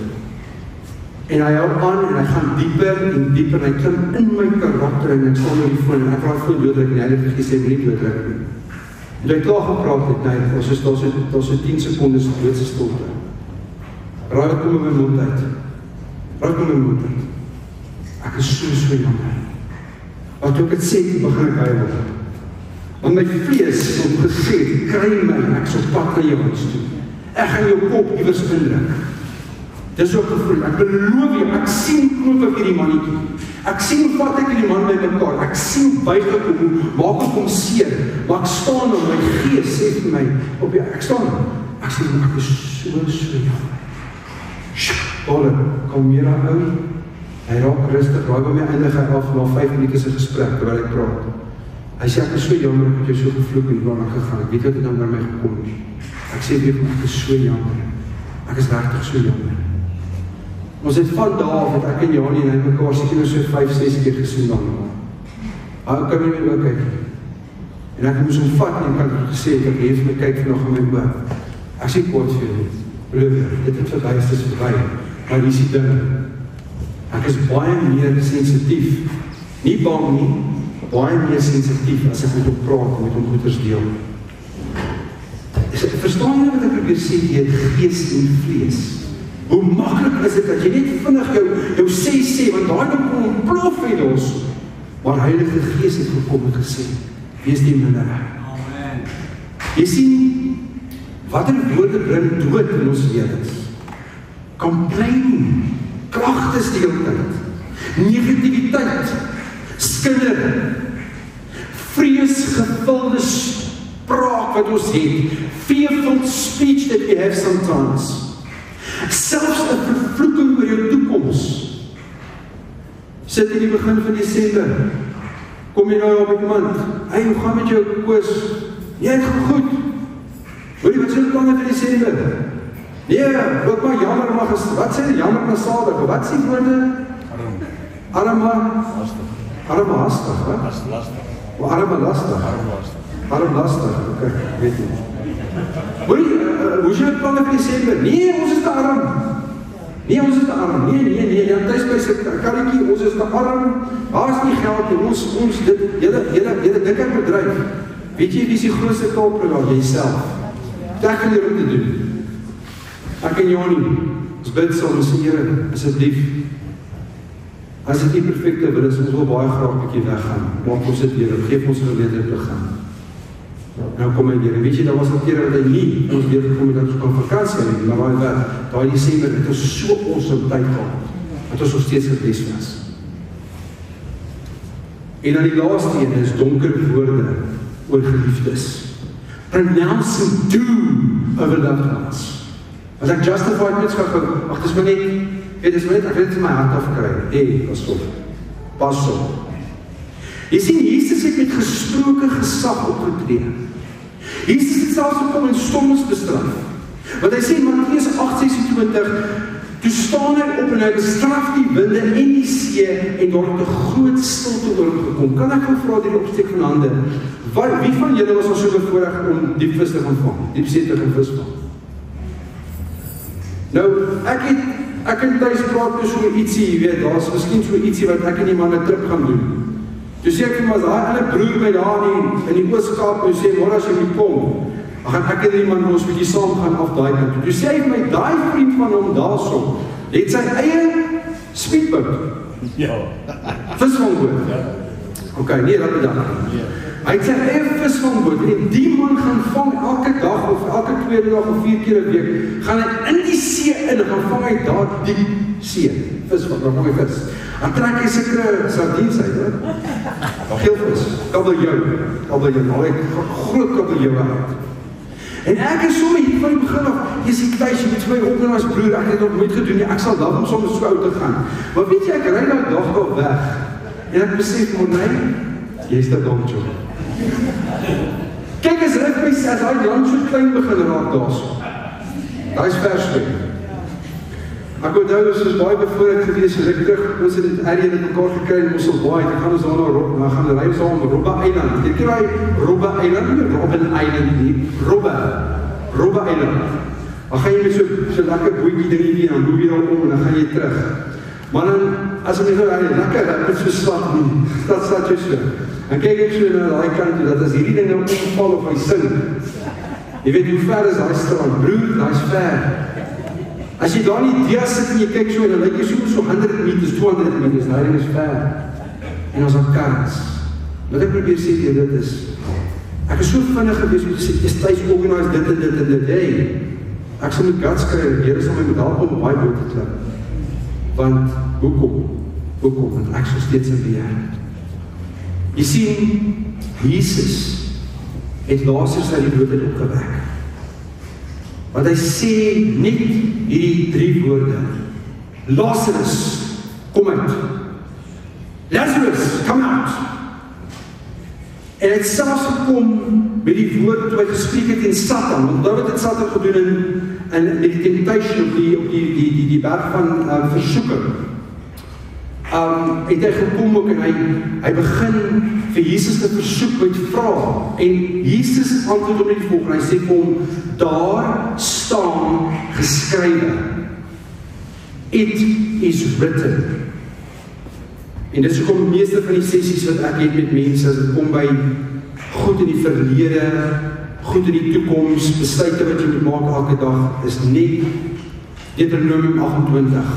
S2: En hy hou aan en hy gaan dieper en dieper en hy klim in my karakter en ek staan met die foon en ek raak foon doodruk en die Heilige Gees sê nie doodruk nie. En hy klaar gepraat het, nee, daar is 10 sekondes doodse stilte. Raai wat kom in my mond uit? Raai kom in my mond uit? Ek is so jammer. Want toe ek het sê, begin ek huil. Want my vlees het gesê, kry my, ek is op pad na jou huis toe. Ek gaan jou kop iewers indruk. Dis ook gevoel, ek beloof jy, ek sien knoop ek hierdie mannetjie. Ek sien vat ek hierdie man by mekaar, ek sien buig ek hom, maak ek hom seer, maar ek staan op my gees, sê vir my, ek staan, ek sê, ek is so jammer. Paul, kalmeer aan ou, hy raak rustig, raak by my eindig hy af, na 5 minuten se gesprek, terwyl ek praat. Hy sê, ek is so jammer, ek het jou so gevloek en waar ek gegaan, ek weet wat het dan by my gekom nie. Ek sê weer, ek is so jammer, ek is regtig so jammer. Ons het van daar af, het ek en Janie en hy mekaar seker so 5-6 keer gesien dan. Hy kan my nie kyk. En ek moes hom vat en ek het gesê, ek het my kyk vanaand aan my boek. Ek sê kort vir jou, broer, dit het verby, dit is verby. Maar hier is die ding. Ek is baie meer sensitief. Nie bang nie, baie meer sensitief as ek met hom praat en met hom goeders deel. Verstaan jy wat ek probeer sê, die gees en vlees? Hoe maklik is dit dat jy net vinnig jou sê, want daar kom ontplof in ons. Maar Heilige Gees het gekom en gesê, wees die minder. Amen. Jy sien, wat in woorde bring dood in ons lewens? Complaining, klagtes die hele tyd, negativiteit, skinder, vreesgevulde spraak wat ons het, fearful speech that we have sometimes. Selfs 'n vervloeking oor jou toekoms. Sit in die begin van Desember. Kom jy nou op iemand? Hey, hoe gaan met jou koos? Nee, het gaan goed. Hoorie, wat is jou planne vir Desember? Nee, ook maar jammer maar wat sê jammer na Saterdag? Wat sê woorde? Arme hastig, hè? Arme lastig. Okay, weet jy. Hoorie, hoe is jou planne vir Desember? Nee, ons is te arm. Nee, ja, thuis by sy karretjie, ons is te arm. Daar is nie geld nie, ons dit, jylle dink ek bedryf. Weet jy, wie is die grootste kulprit? Jyself. Ek gaan hier om te doen. Ek en Janie, ons bid saam, ons sê, Here, asseblief, as dit nie perfecte wil is, ons wil baie graag 'n bietjie weggaan. Maak ons dit weer, geef ons geleentheid te gaan. Nou kom hy hier, en weet jy, daar was al kere wat hy nie, ons weer gekom het, dat ons kan vakansie hê, maar daai Desember, het ons so awesome tyd gehad, dat ons nog steeds gebless was. En dan die laaste een is donker woorde oor geliefdes. Pronouncing doom over loved ones. As ek justified net gaan, ag, dis maar net, ek het dit in my hart afkry. Pas op. Jy sien, Jesus het met gesproke gesag opgetree. Jesus het selfs gekom en storms bestraf. Want hy sê in Mattheus 8:26, toe staan hy op en hy bestraf die winde en die see en daar het 'n groot stilte oor hom gekom. Kan ek jou vra die opsteek van hande? Wie van julle was al so bevoorreg om diepvis te gaan vang? Diepsee te gaan visvang? Nou, ek en thuis praat oor so ietsie, jy weet, daar is miskien so ietsie wat ek en die man 'n trip gaan doen. Toe sê ek vir my, as daai ander broer my daar in die Oos-Kaap, toe sê, môre as jy moet kom, dan gaan ek en die man ons bietjie saam gaan af daai kant. Toe sê hy vir my, daai vriend van hom daarso, het sy eie speedboot. Ja. Visvangboot. Ja. Okay, nee, dat bedank. Ja. Hy het sy eie visvangboot en die man gaan vang elke dag of elke tweede dag of 4 keer 'n week. Gaan hy in die see in, gaan vang hy daar diep see. Visvang, dan vang hy vis. Dan trek hy sekere sardiens uit, hè? Geelvis, kabeljou, hy groot kabeljou uit. En ek is sommer hier van die begin af, jy sê Kluis, jy moet vir my opneem as broer, ek het nog nooit gedoen nie, ek sal love om soms so oud te gaan. Maar weet jy, ek ry nou dag op weg, en ek besef, nee, jy is te dom, joh. Kyk as hy land so klein begin raak daarso. Daai is versweg. Ek onthou, ons is baie bevoorreed gewees, ons het dit erg in mekaar gekry in Mosselbaai, dan gaan ons daar na gaan ry ons daar om Robbe Eiland. Jy kry Robbe Eiland, nie Robben Eiland nie, Robbe Eiland. Dan gaan jy met so lekker bootjie drie en dan loop jy daar om en dan gaan jy terug. Maar dan, as ek so, lekker, ek moet so slag nie, dat slaat jy so. En kyk ek so na die kant toe, dat as hierdie ding nou omval of hy sing, jy weet hoe ver is die strand, broer, die is ver. As jy daar nie deur sit en jy kyk so, dan lyk jy so 100 meters, 200 meters, die ding is ver. En ons het kans. Wat ek probeer sê vir dit is, ek is so vinnig gewees om te sê, jy is thuis organise dit en dit en dit, hey, ek sal met guts kry, en Here sal my met help om baie boot te klim. Want, hoekom? Want ek sal steeds in beheer. Jy sien, Jesus het Lazarus uit die dood uit opgewek. Want hy sê net hierdie 3 woorde, Lazarus, kom uit. Lazarus, come out. En het selfs gekom met die woord toe hy gespreek het in Satan, want David het Satan gedoen in die temptation op die berg van versoeking. Het hy gekom ook en hy begin vir Jesus te versoek met vrae. En Jesus antwoord hom net die volgende, hy sê vir hom, daar staan geskrywe. It is written. En dit is ook die meeste van die sessies wat ek het met mense, as het kom by goed in die verlede, goed in die toekoms, besluite wat jy moet maak elke dag, is net Deuteronomium 28.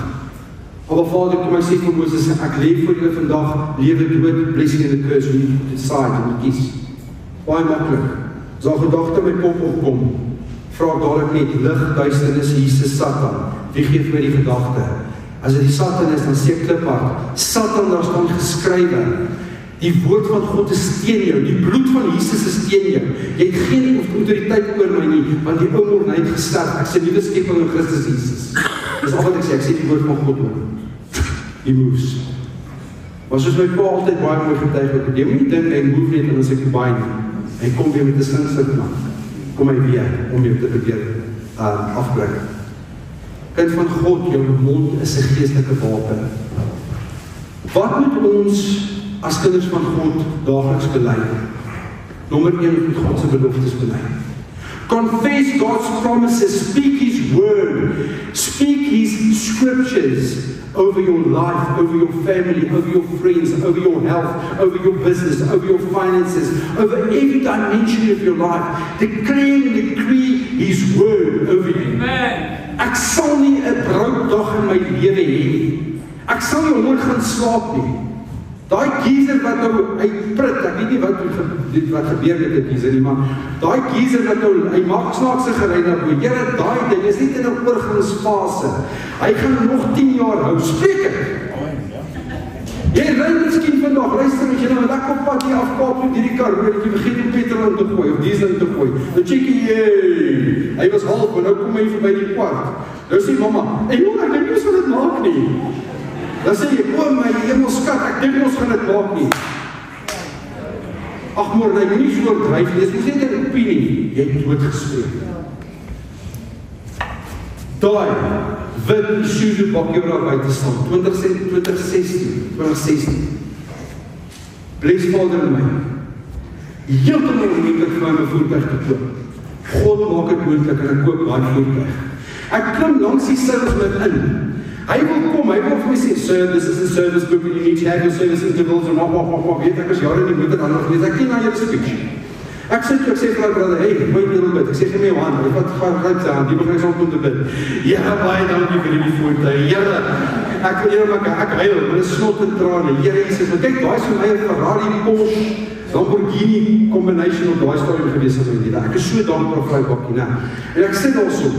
S2: Maar Vader, kom hy sê vir Moses, ek leef vir julle vandag, lewe dood, blessing en 'n curse, hoe jy decide, hoe jy kies. Baie maklik. As al gedagte my kop opkom, vra ek dadelik net, lig, duisternis, Jesus, Satan. Wie geef my die gedagte? As dit die Satan is, dan sê ek kliphard, Satan, daar staan geskrywe, die woord van God is teen jou, die bloed van Jesus is teen jou, jy het geen autoriteit oor my nie, want die ou mens het gesterf, ek sê nuwe skepping in Christus Jesus. Dis al wat ek sê die woord van God oor. Die moves. Maar soos my pa altyd baie mooi getuig, ek jy moet nie dink, hy move net en dan sê ek baie nie, hy kom weer met 'n slingstuk man, kom hy weer, om jou te probeer afbreek. Kind van God, jou mond is 'n geestelike wapen. Wat moet ons as kinders van God daagliks bely? Nommer 1 moet God se beloftes bely. Confess God's promises, speak His word, speak His scriptures over your life, over your family, over your friends, over your health, over your business, over your finances, over every dimension of your life. Declare and decree His word over you.
S3: Amen.
S2: Ek sal nie 'n brooddag in my lewe hê nie. Ek sal nie nooit gaan slaap nie. Daai geyser wat nou, hy prit, ek weet nie wat gebeur met die geyser nie, maar daai geyser wat nou, hy maak snaakse geluide daarbo. Here, daai ding is net in 'n oorgangsfase. Hy gaan nog 10 jaar hou. Spreek ek. Jy ry miskien vandag, luister as jy nou 'n lekker pad hier afkaap met hierdie kar, dat jy vergeet om petrol in te gooi, of diesel in te gooi. Nou check jy, hy was half, en nou kom hy verby die kwart. Nou sê mama, ek dink nie ons gaan dit maak nie. Dan sê jy, o my hemel skat, ek dink ons gaan dit maak nie. Ag môre, jy moet nie so oordryf nie, dis net 'n opinie, jy het doodgespreek. Daai wit Isuzu bakkie wat daar buite staan, 2016. Bless Vader in my. Heeltemal uniek vir my voertuig te koop. God maak dit moontlik en ek koop daai voertuig. Ek klim langs die salesman in. Hy wil kom, hy wil vir my sê, sir, this is a service book and you need to have your service intervals en weet ek as jare nie moet het anders wees. Ek ken na jou speech. Ek sê vir my brother, hey, wait a little bit. Ek sê vir my Johan, wat gaan sy aan? Die begin ons om te bid. Ja, baie dankie vir die voertuig. Here, ek huil, maar dit is snot en trane. Here Jesus, maar kyk, daai is vir my 'n Ferrari, Porsche, Lamborghini combination op daai stadium gewees in my lewe. Ek is so dankbaar vir daai bakkie, né? En ek sit daarso.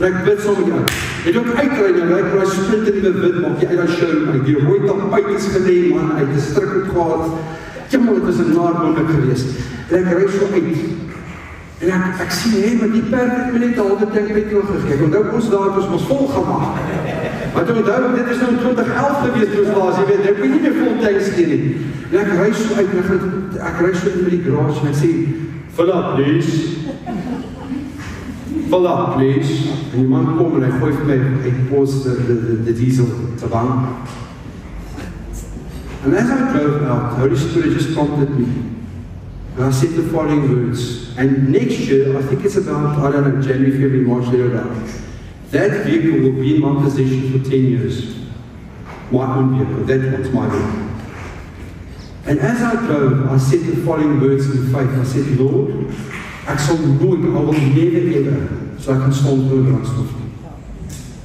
S2: En ek bid saam met jou. Jy ook uitry en ry vir daai splinte nuwe wit maak jy uit daai show. Die rooi tapuit is gelê, man, uit 'n strik gehad. Jammer, dit was 'n naarwonderlik geweest. En ek ry so uit. En ek sien, maar die perd het my net al die tank petrol gegee. Onthou ons daar het ons vol gemaak. Maar toe onthou, dit is nou 2011 geweest toe ons laas, jy weet, ek weet nie meer vol tanks gee nie. En ek ry so uit, ek ry so in by die garage en ek sê, fill up please. Fill up please. En die man kom en hy gooi vir my, hy pos die diesel te bang. And as I drove out, the Holy Spirit just prompted me. And I said the following words. And next year, I think it's about, I don't know, January, February, March, thereabout. That vehicle will be in my possession for 10 years. my own vehicle. That was my vehicle. And as I drove, I said the following words in faith. I said, Lord, ek sal nooit, I will never ever, so I can staan voor brandstof nie.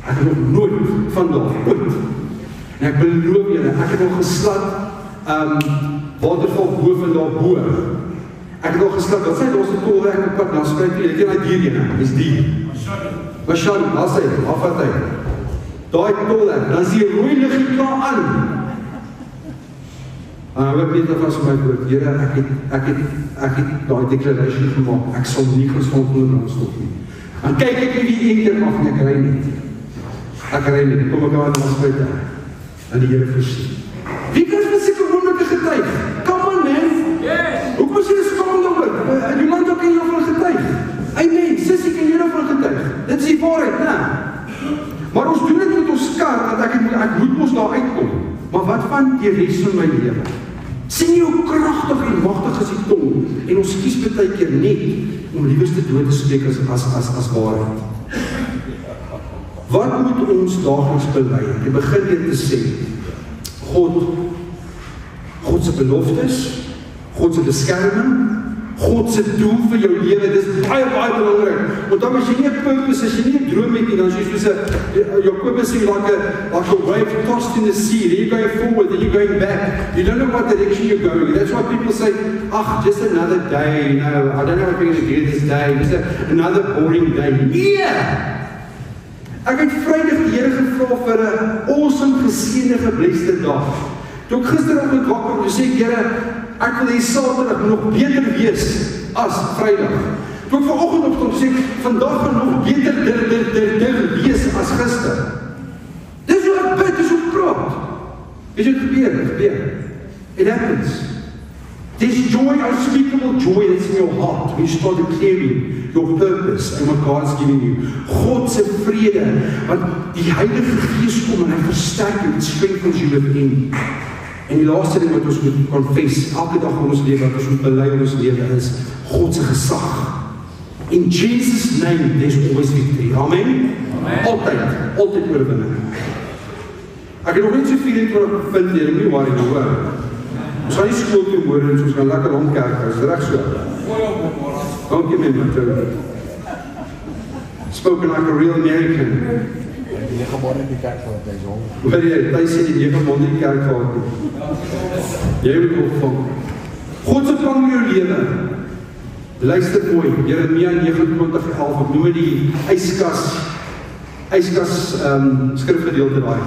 S2: Ek het nog nooit vandag, ooit. En ek beloof julle, ek het nog geslat, waterval boven en daar boe. Ek het nog geslat, wat sê, daar is die tolwerk op pad, dan spreek jy, ek ken die dier ene, is die. Mashani, daar sê, afvat hy. Daai tolwerk, dan is die rooi ligie klaar aan. Ek weet dat was my woord, Here, ek het daai declaration gemaak, ek sal nie gestaan onder brandstof nie. En kyk ek nie die een keer af nie, ek ry nie. Kom ek aan ons buite, en die Here voorsien. Wie kan vir seker oomblikke getuig? Come on, man! Yes! Hoekom is jy skaam daaroor? Jolanda kan jy van getuig. Amen, sissie kan jy van getuig. Dit is die waarheid, né? Maar ons doen dit met ons kar, dat ek moet ons daar uitkom. Maar wat van die res van my lewe? Sien jy hoe kragtig en magtig is die tong, en ons kies baie keer net om liewste dood te spreek as waarheid. Wat moet ons daagliks bely? Ek begin weer te sê, God se beloftes, God se beskerming, God se doel vir jou lewe, dis baie belangrik. Want dan as jy nie 'n purpose, as jy nie 'n droom het nie, dan is jy soos 'n Jacobus sê, like a wave tossed in the sea. Then you're going forward, then you're going back. You don't know what direction you're going. That's why people say, just another day, I don't know what we're going to do this day, just another boring day. Nee! Ek het Vrydag die Here gevra vir 'n awesome, geseënde, gebleste dag. Toe ek gisteroggend wakker word, sê ek, Here, ek wil die Saterdag nog beter wees as Vrydag. Toe ek vanoggend opstaan, sê ek, vandag gaan nog beter wees as gister. Dis hoe ek bid, dis hoe ek praat. Weet jy wat gebeur? It happens. There's joy, unspeakable joy that's in your heart when you start declaring your purpose and what God is giving you. God se vrede, want die Heilige Gees kom en hy versterk jou, it strengthens you within. En die laaste ding wat ons moet confess, elke dag in ons lewe, wat ons moet bely in ons lewe is, God se gesag. In Jesus' name, there's always victory. Amen? Altyd oorwinning. Ek het nog net so 24 punt hier, nie waar jy hoor. Ons gaan nie skool toe môre, ons gaan lekker rondkerk, is reg so? Dankie my Matilda. Spoken like a real American.
S5: Die 9 maande in die kerk gehad, hy is hong.
S2: Hoor jy, hy sê die 9 maande in die kerk gehad. Jy moet opvang. God se plan in jou lewe. Luister mooi, Jeremia 29:11, ek noem die yskas skrifgedeelte daai.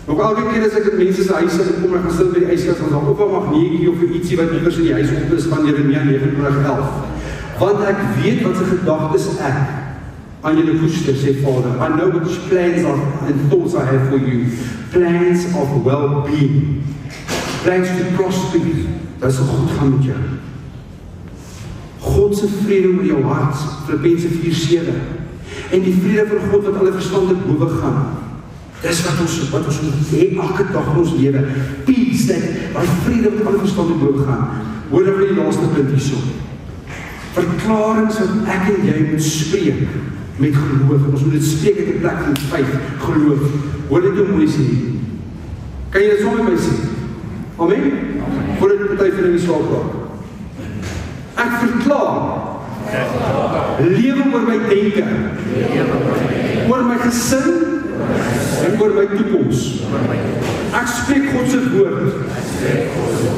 S2: Nog elke keer as ek in mense se huise kom, ek gaan sit by die yskas, want daar op 'n magneetjie of ietsie wat iewers in die huis op is van Jeremia 29:11. Want ek weet wat se gedagtes ek aan julle koester, sê Vader. I know which plans and thoughts I have for you. Plans of well-being. Plans to prosper you. Dat sal goed gaan met jou. God se vrede oor jou hart, Filippense 4:7. En die vrede van God wat alle verstand te bowe gaan. Dis wat ons moet hê elke dag in ons lewe. Peace, daai vrede wat alle verstand te bowe gaan. Hoor nou die laaste punt hierso. Verklaringe wat ek en jy moet spreek met geloof. Ons moet dit spreek uit 'n plek van faith, geloof. Hoor dit hoe mooi sê. Kan jy dit sommer by sê? Amen? Voor dit party van die swaar praat. Ek verklaar lewe oor my denke, oor my gesin en oor my toekoms. Ek spreek God se woord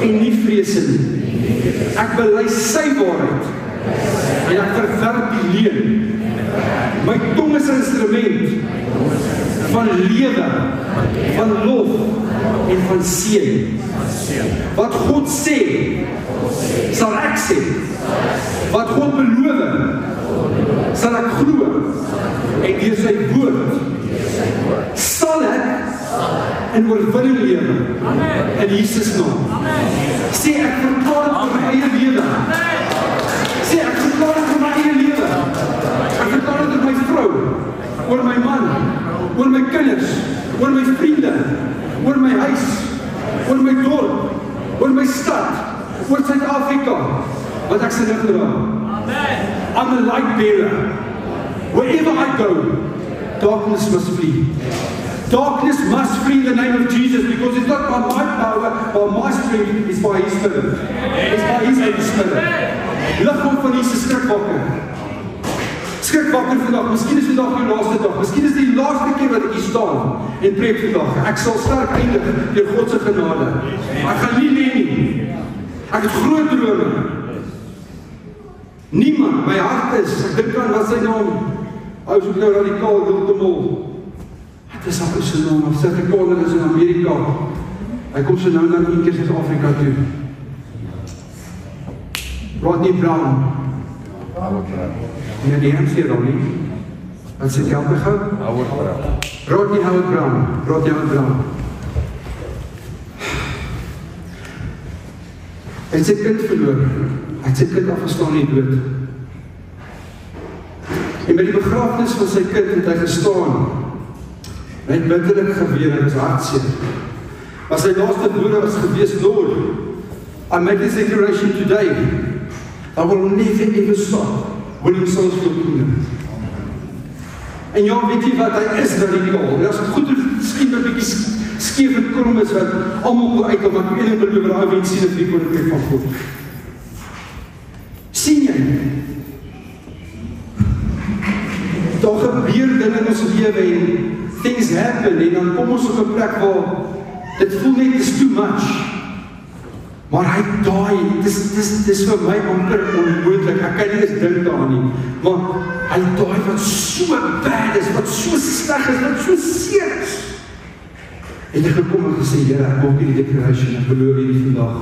S2: en nie vrese nie. Ek bely sy waarheid en ek verwerp die leuen. My tong is 'n instrument van lewe, van lof en van seën. Wat God sê, sal ek sê. Wat God beloof, sal ek glo. En deur sy woord sal ek in oorwinning lewe. In Jesus naam. Sê ek verklaar dit oor my eie lewe. Sê ek verklaar dit oor my eie lewe. Ek verklaar dit oor my vrou, oor my man, oor my kinders, oor my vriende, oor my huis, oor my dorp, oor my stad, oor Suid-Afrika, wat ek se lig dra. I'm a light bearer. Wherever I go, darkness must flee. Darkness must flee in the name of Jesus, because it's not by my power, but my strength is by His Spirit. It's by His Holy Spirit. Lig hom van Jesus skrik wakker. Skrik wakker vandag. Miskien is vandag jou laaste dag. Miskien is die laaste keer wat ek hier staan en preek vandag. Ek sal sterk eindig deur God se genade. Ek gaan nie lê nie. Ek het groot drome. Niemand, my hart is, ek dink aan wat sy naam, ou soek nou radikaal, heeltemal. Het is al sy naam, of sy Afrikaner is in Amerika. Hy kom so nou een keer Suid-Afrika toe. Rodney Brown. Ja, die MC dan nie. Wat sê die help gou? Rodney Howard Brown. Hy het sy kind verloor. Hy het sy kind afgestaan in die dood. En by die begrafnis van sy kind het hy gestaan. Hy het bitterlik geween, hy was hartseer. Maar sy laaste woorde was gewees, Lord, I make this declaration today. I will never ever stop winning souls for your kingdom. En ja, weet jy wat, hy is radikaal. Hy is goed skien 'n bietjie skeef en krom is wat almal wil uitkom, maar ek beloof dat hy wens sien 'n koninkryd van God. Sien jy? Daar gebeur dinge in ons lewe en things happen en dan kom ons op 'n plek waar dit voel net is too much. Maar hy daai, dis vir my amper onmoontlik. Ek kan nie eens dink daaraan nie. Maar hy daai wat so bad is, wat so sleg is, wat so seer is. En ek gekom en gesê, Here, ek maak hierdie declaration, ek beloof hierdie vandag.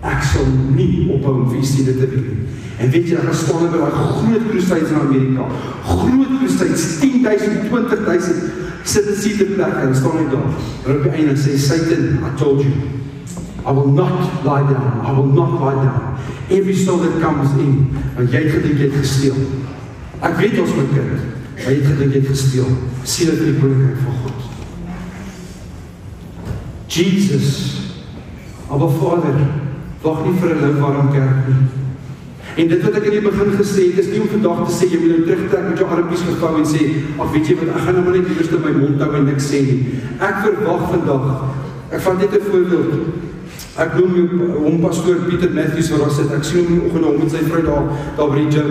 S2: Ek sal nie ophou om vir dit te doen. En weet jy, ek gestaan by daai groot crusades in Amerika. Groot crusades, 10,000, 20,000 sit die plek en staan hy daar. En op die einde sê, Satan, I told you. I will not lie down. I will not lie down. Every soul that comes in, want jy het gedink jy het gesteel. Ek weet ons my kind, maar jy het gedink jy het gesteel. Sien dit die koninkryk van God. Jesus, Abba Vader, wag nie vir 'n luikwarm kerk nie. En dit wat ek in die begin gesê het, is nie om vandag te sê, jy moet nou terugtrek met jou armpies gevou en sê, ag weet jy wat, ek gaan nou maar net eers my mond hou en niks sê nie. Ek verwag vandag, ek vat net 'n voorbeeld. Ek noem hom pastoor Pieter Matthews waar hy sit. Ek sien hom in die oggend hom met sy vrou daar by die gym.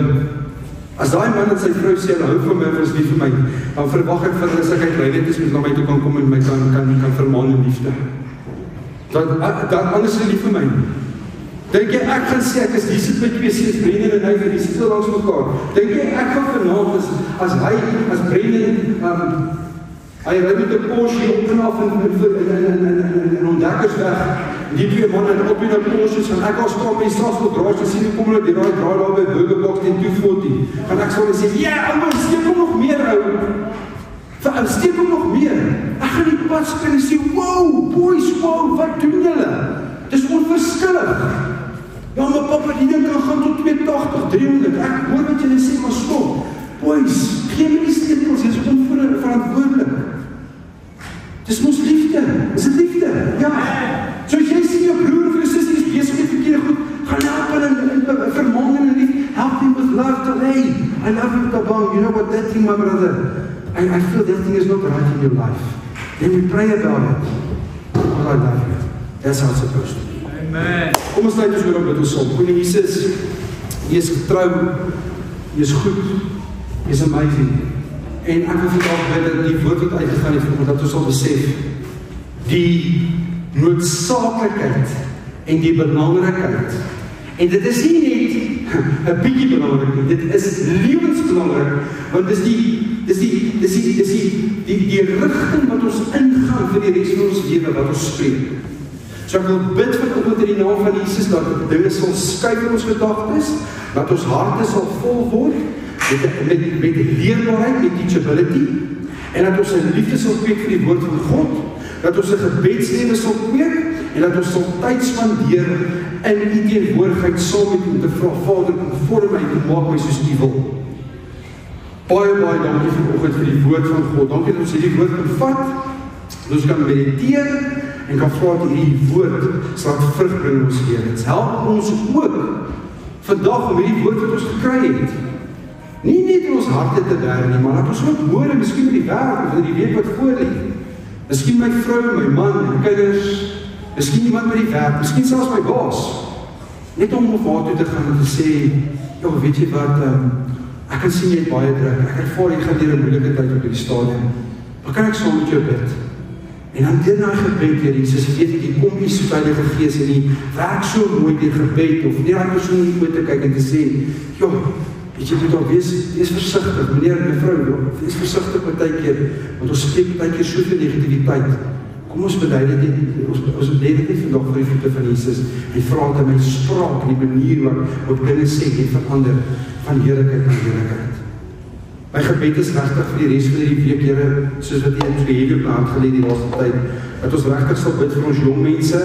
S2: As daai man en sy vrou sê hulle hou van my, is lief vir my, dan verwag ek van hulle as ek uit is met na my toe kan kom en my kan vermaan in liefde. Dan anders is lief vir my. Dink jy ek gaan sê ek is hier sit met twee seuns Brendan en hy vir die sit so langs mekaar. Dink jy ek gaan vanaand as Brendan hy ry met 'n Porsche op en af en ontdekkersweg. Die twee manne het op in 'n Porsche en ek as kom in Strasbourg garage sien hoe kom hulle die draai daar by Burger Box teen 240. Gaan ek sê, ja, ou, steek hom nog meer ou. Steek hom nog meer. Ek gaan die pad spring en sê, wow, boys, wow, wat doen julle? Dis onverskillig. Ja, my papa, die ding kan gaan tot 280, 300. Ek hoor wat julle sê, maar stop. Boys, gee my die sleutels, dit is onverantwoordelik. Dis mos liefde. Is dit liefde? Ja. So as jy sien jou broer of jou suster is besig met verkeerde goed, gaan help hulle en vermaan hulle lief. Help him with love to hey, I love you Tabang. You know what that thing, my brother? I feel that thing is not right in your life. Then we pray about it. Oh, I love you. That's how it's supposed to be.
S3: Amen.
S2: Kom ons sluit ons weer op met ons som. Koning Jesus, jy is getrou, jy is goed, jy is amazing. En ek wil vandag bid dat die woord wat uitgegaan het vanoggend, dat ons sal besef die noodsaaklikheid en die belangrikheid. En dit is nie net 'n bietjie belangrik nie, dit is lewensbelangrik, want dis die rigting wat ons ingaan vir die res van ons lewe wat ons spreek. So ek wil bid vanoggend in die naam van Jesus dat dinge sal skuif in ons gedagtes, dat ons harte sal vol word met leerbaarheid, met teachability, en dat ons 'n liefde sal kweek vir die woord van God, dat ons 'n gebedslewe sal kweek, en dat ons sal tyd spandeer in die teenwoordigheid saam met om te vra, Vader, vorm my en maak my soos U wil. Baie dankie vanoggend vir die woord van God. Dankie dat ons hierdie woord kan vat, dat ons kan mediteer, en kan vra dat hierdie woord sal vrug bring in ons lewens. Help ons ook vandag om hierdie woord wat ons gekry het, nie net in ons harte te werk nie, maar dat ons ook hoor, en miskien in die wêreld of in die week wat voor lê, Miskien my vrou, my man, my kinders, miskien iemand by die werk, miskien selfs my baas. Net om op haar toe te gaan en te sê, weet jy wat, ek kan sien jy het baie druk, ek ervaar jy gaan deur 'n moeilike tyd op die stadium. Maar kan ek saam met jou bid? En dan deur na gebed, Here Jesus, weet ek, jy kom nie so Heilige Gees en jy werk so mooi deur gebed, of nie aan persoon nie oor te kyk en te sê, weet jy, moet al wees versigtig, meneer en mevrou, wees versigtig partykeer, want ons spreek partykeer soveel negativiteit. Kom ons bely dit, ons bely dit vandag vir die voete van Jesus, en vra dat my spraak, die manier wat dinge sê, het verander, van heerlikheid na heerlikheid. My gebed is regtig vir die res van die week, Here, soos wat jy vir hierdie plaat gelê die laaste tyd, dat ons regtig sal bid vir ons jong mense,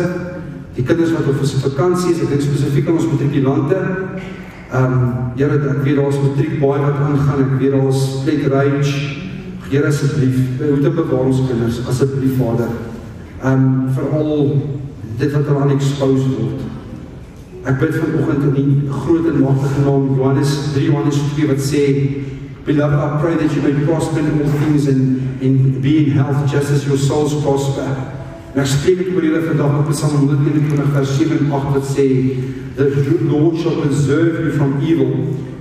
S2: die kinders wat op ons vakansie is, ek dink spesifiek aan ons matrikulante. Here, ek weet daar is matriek baie wat aangaan, ek weet daar is plek rage. Here, asseblief, moet bewaar ons kinders, asseblief Vader. Veral dit wat er aan exposed word. Ek bid vanoggend in die groot en magtige naam Johannes 3:2 wat sê, Beloved, I pray that you may prosper in all things and be in health just as your souls prosper. En ek spreek dit oor julle vandag op Psalm 121 vers 7 en 8 wat sê, The Lord shall preserve you from evil.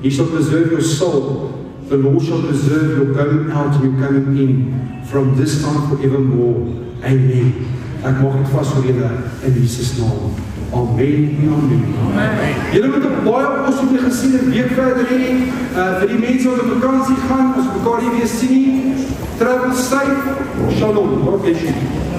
S2: He shall preserve your soul. The Lord shall preserve your going out and your coming in from this time forevermore. Amen. Ek maak dit vas vir julle in Jesus naam. Amen en amen. Julle moet 'n baie awesome gesien 'n week verder hê. Vir die mense wat op vakansie gaan, ons mekaar nie weer sien nie. Travel safe. Shalom. God bless you.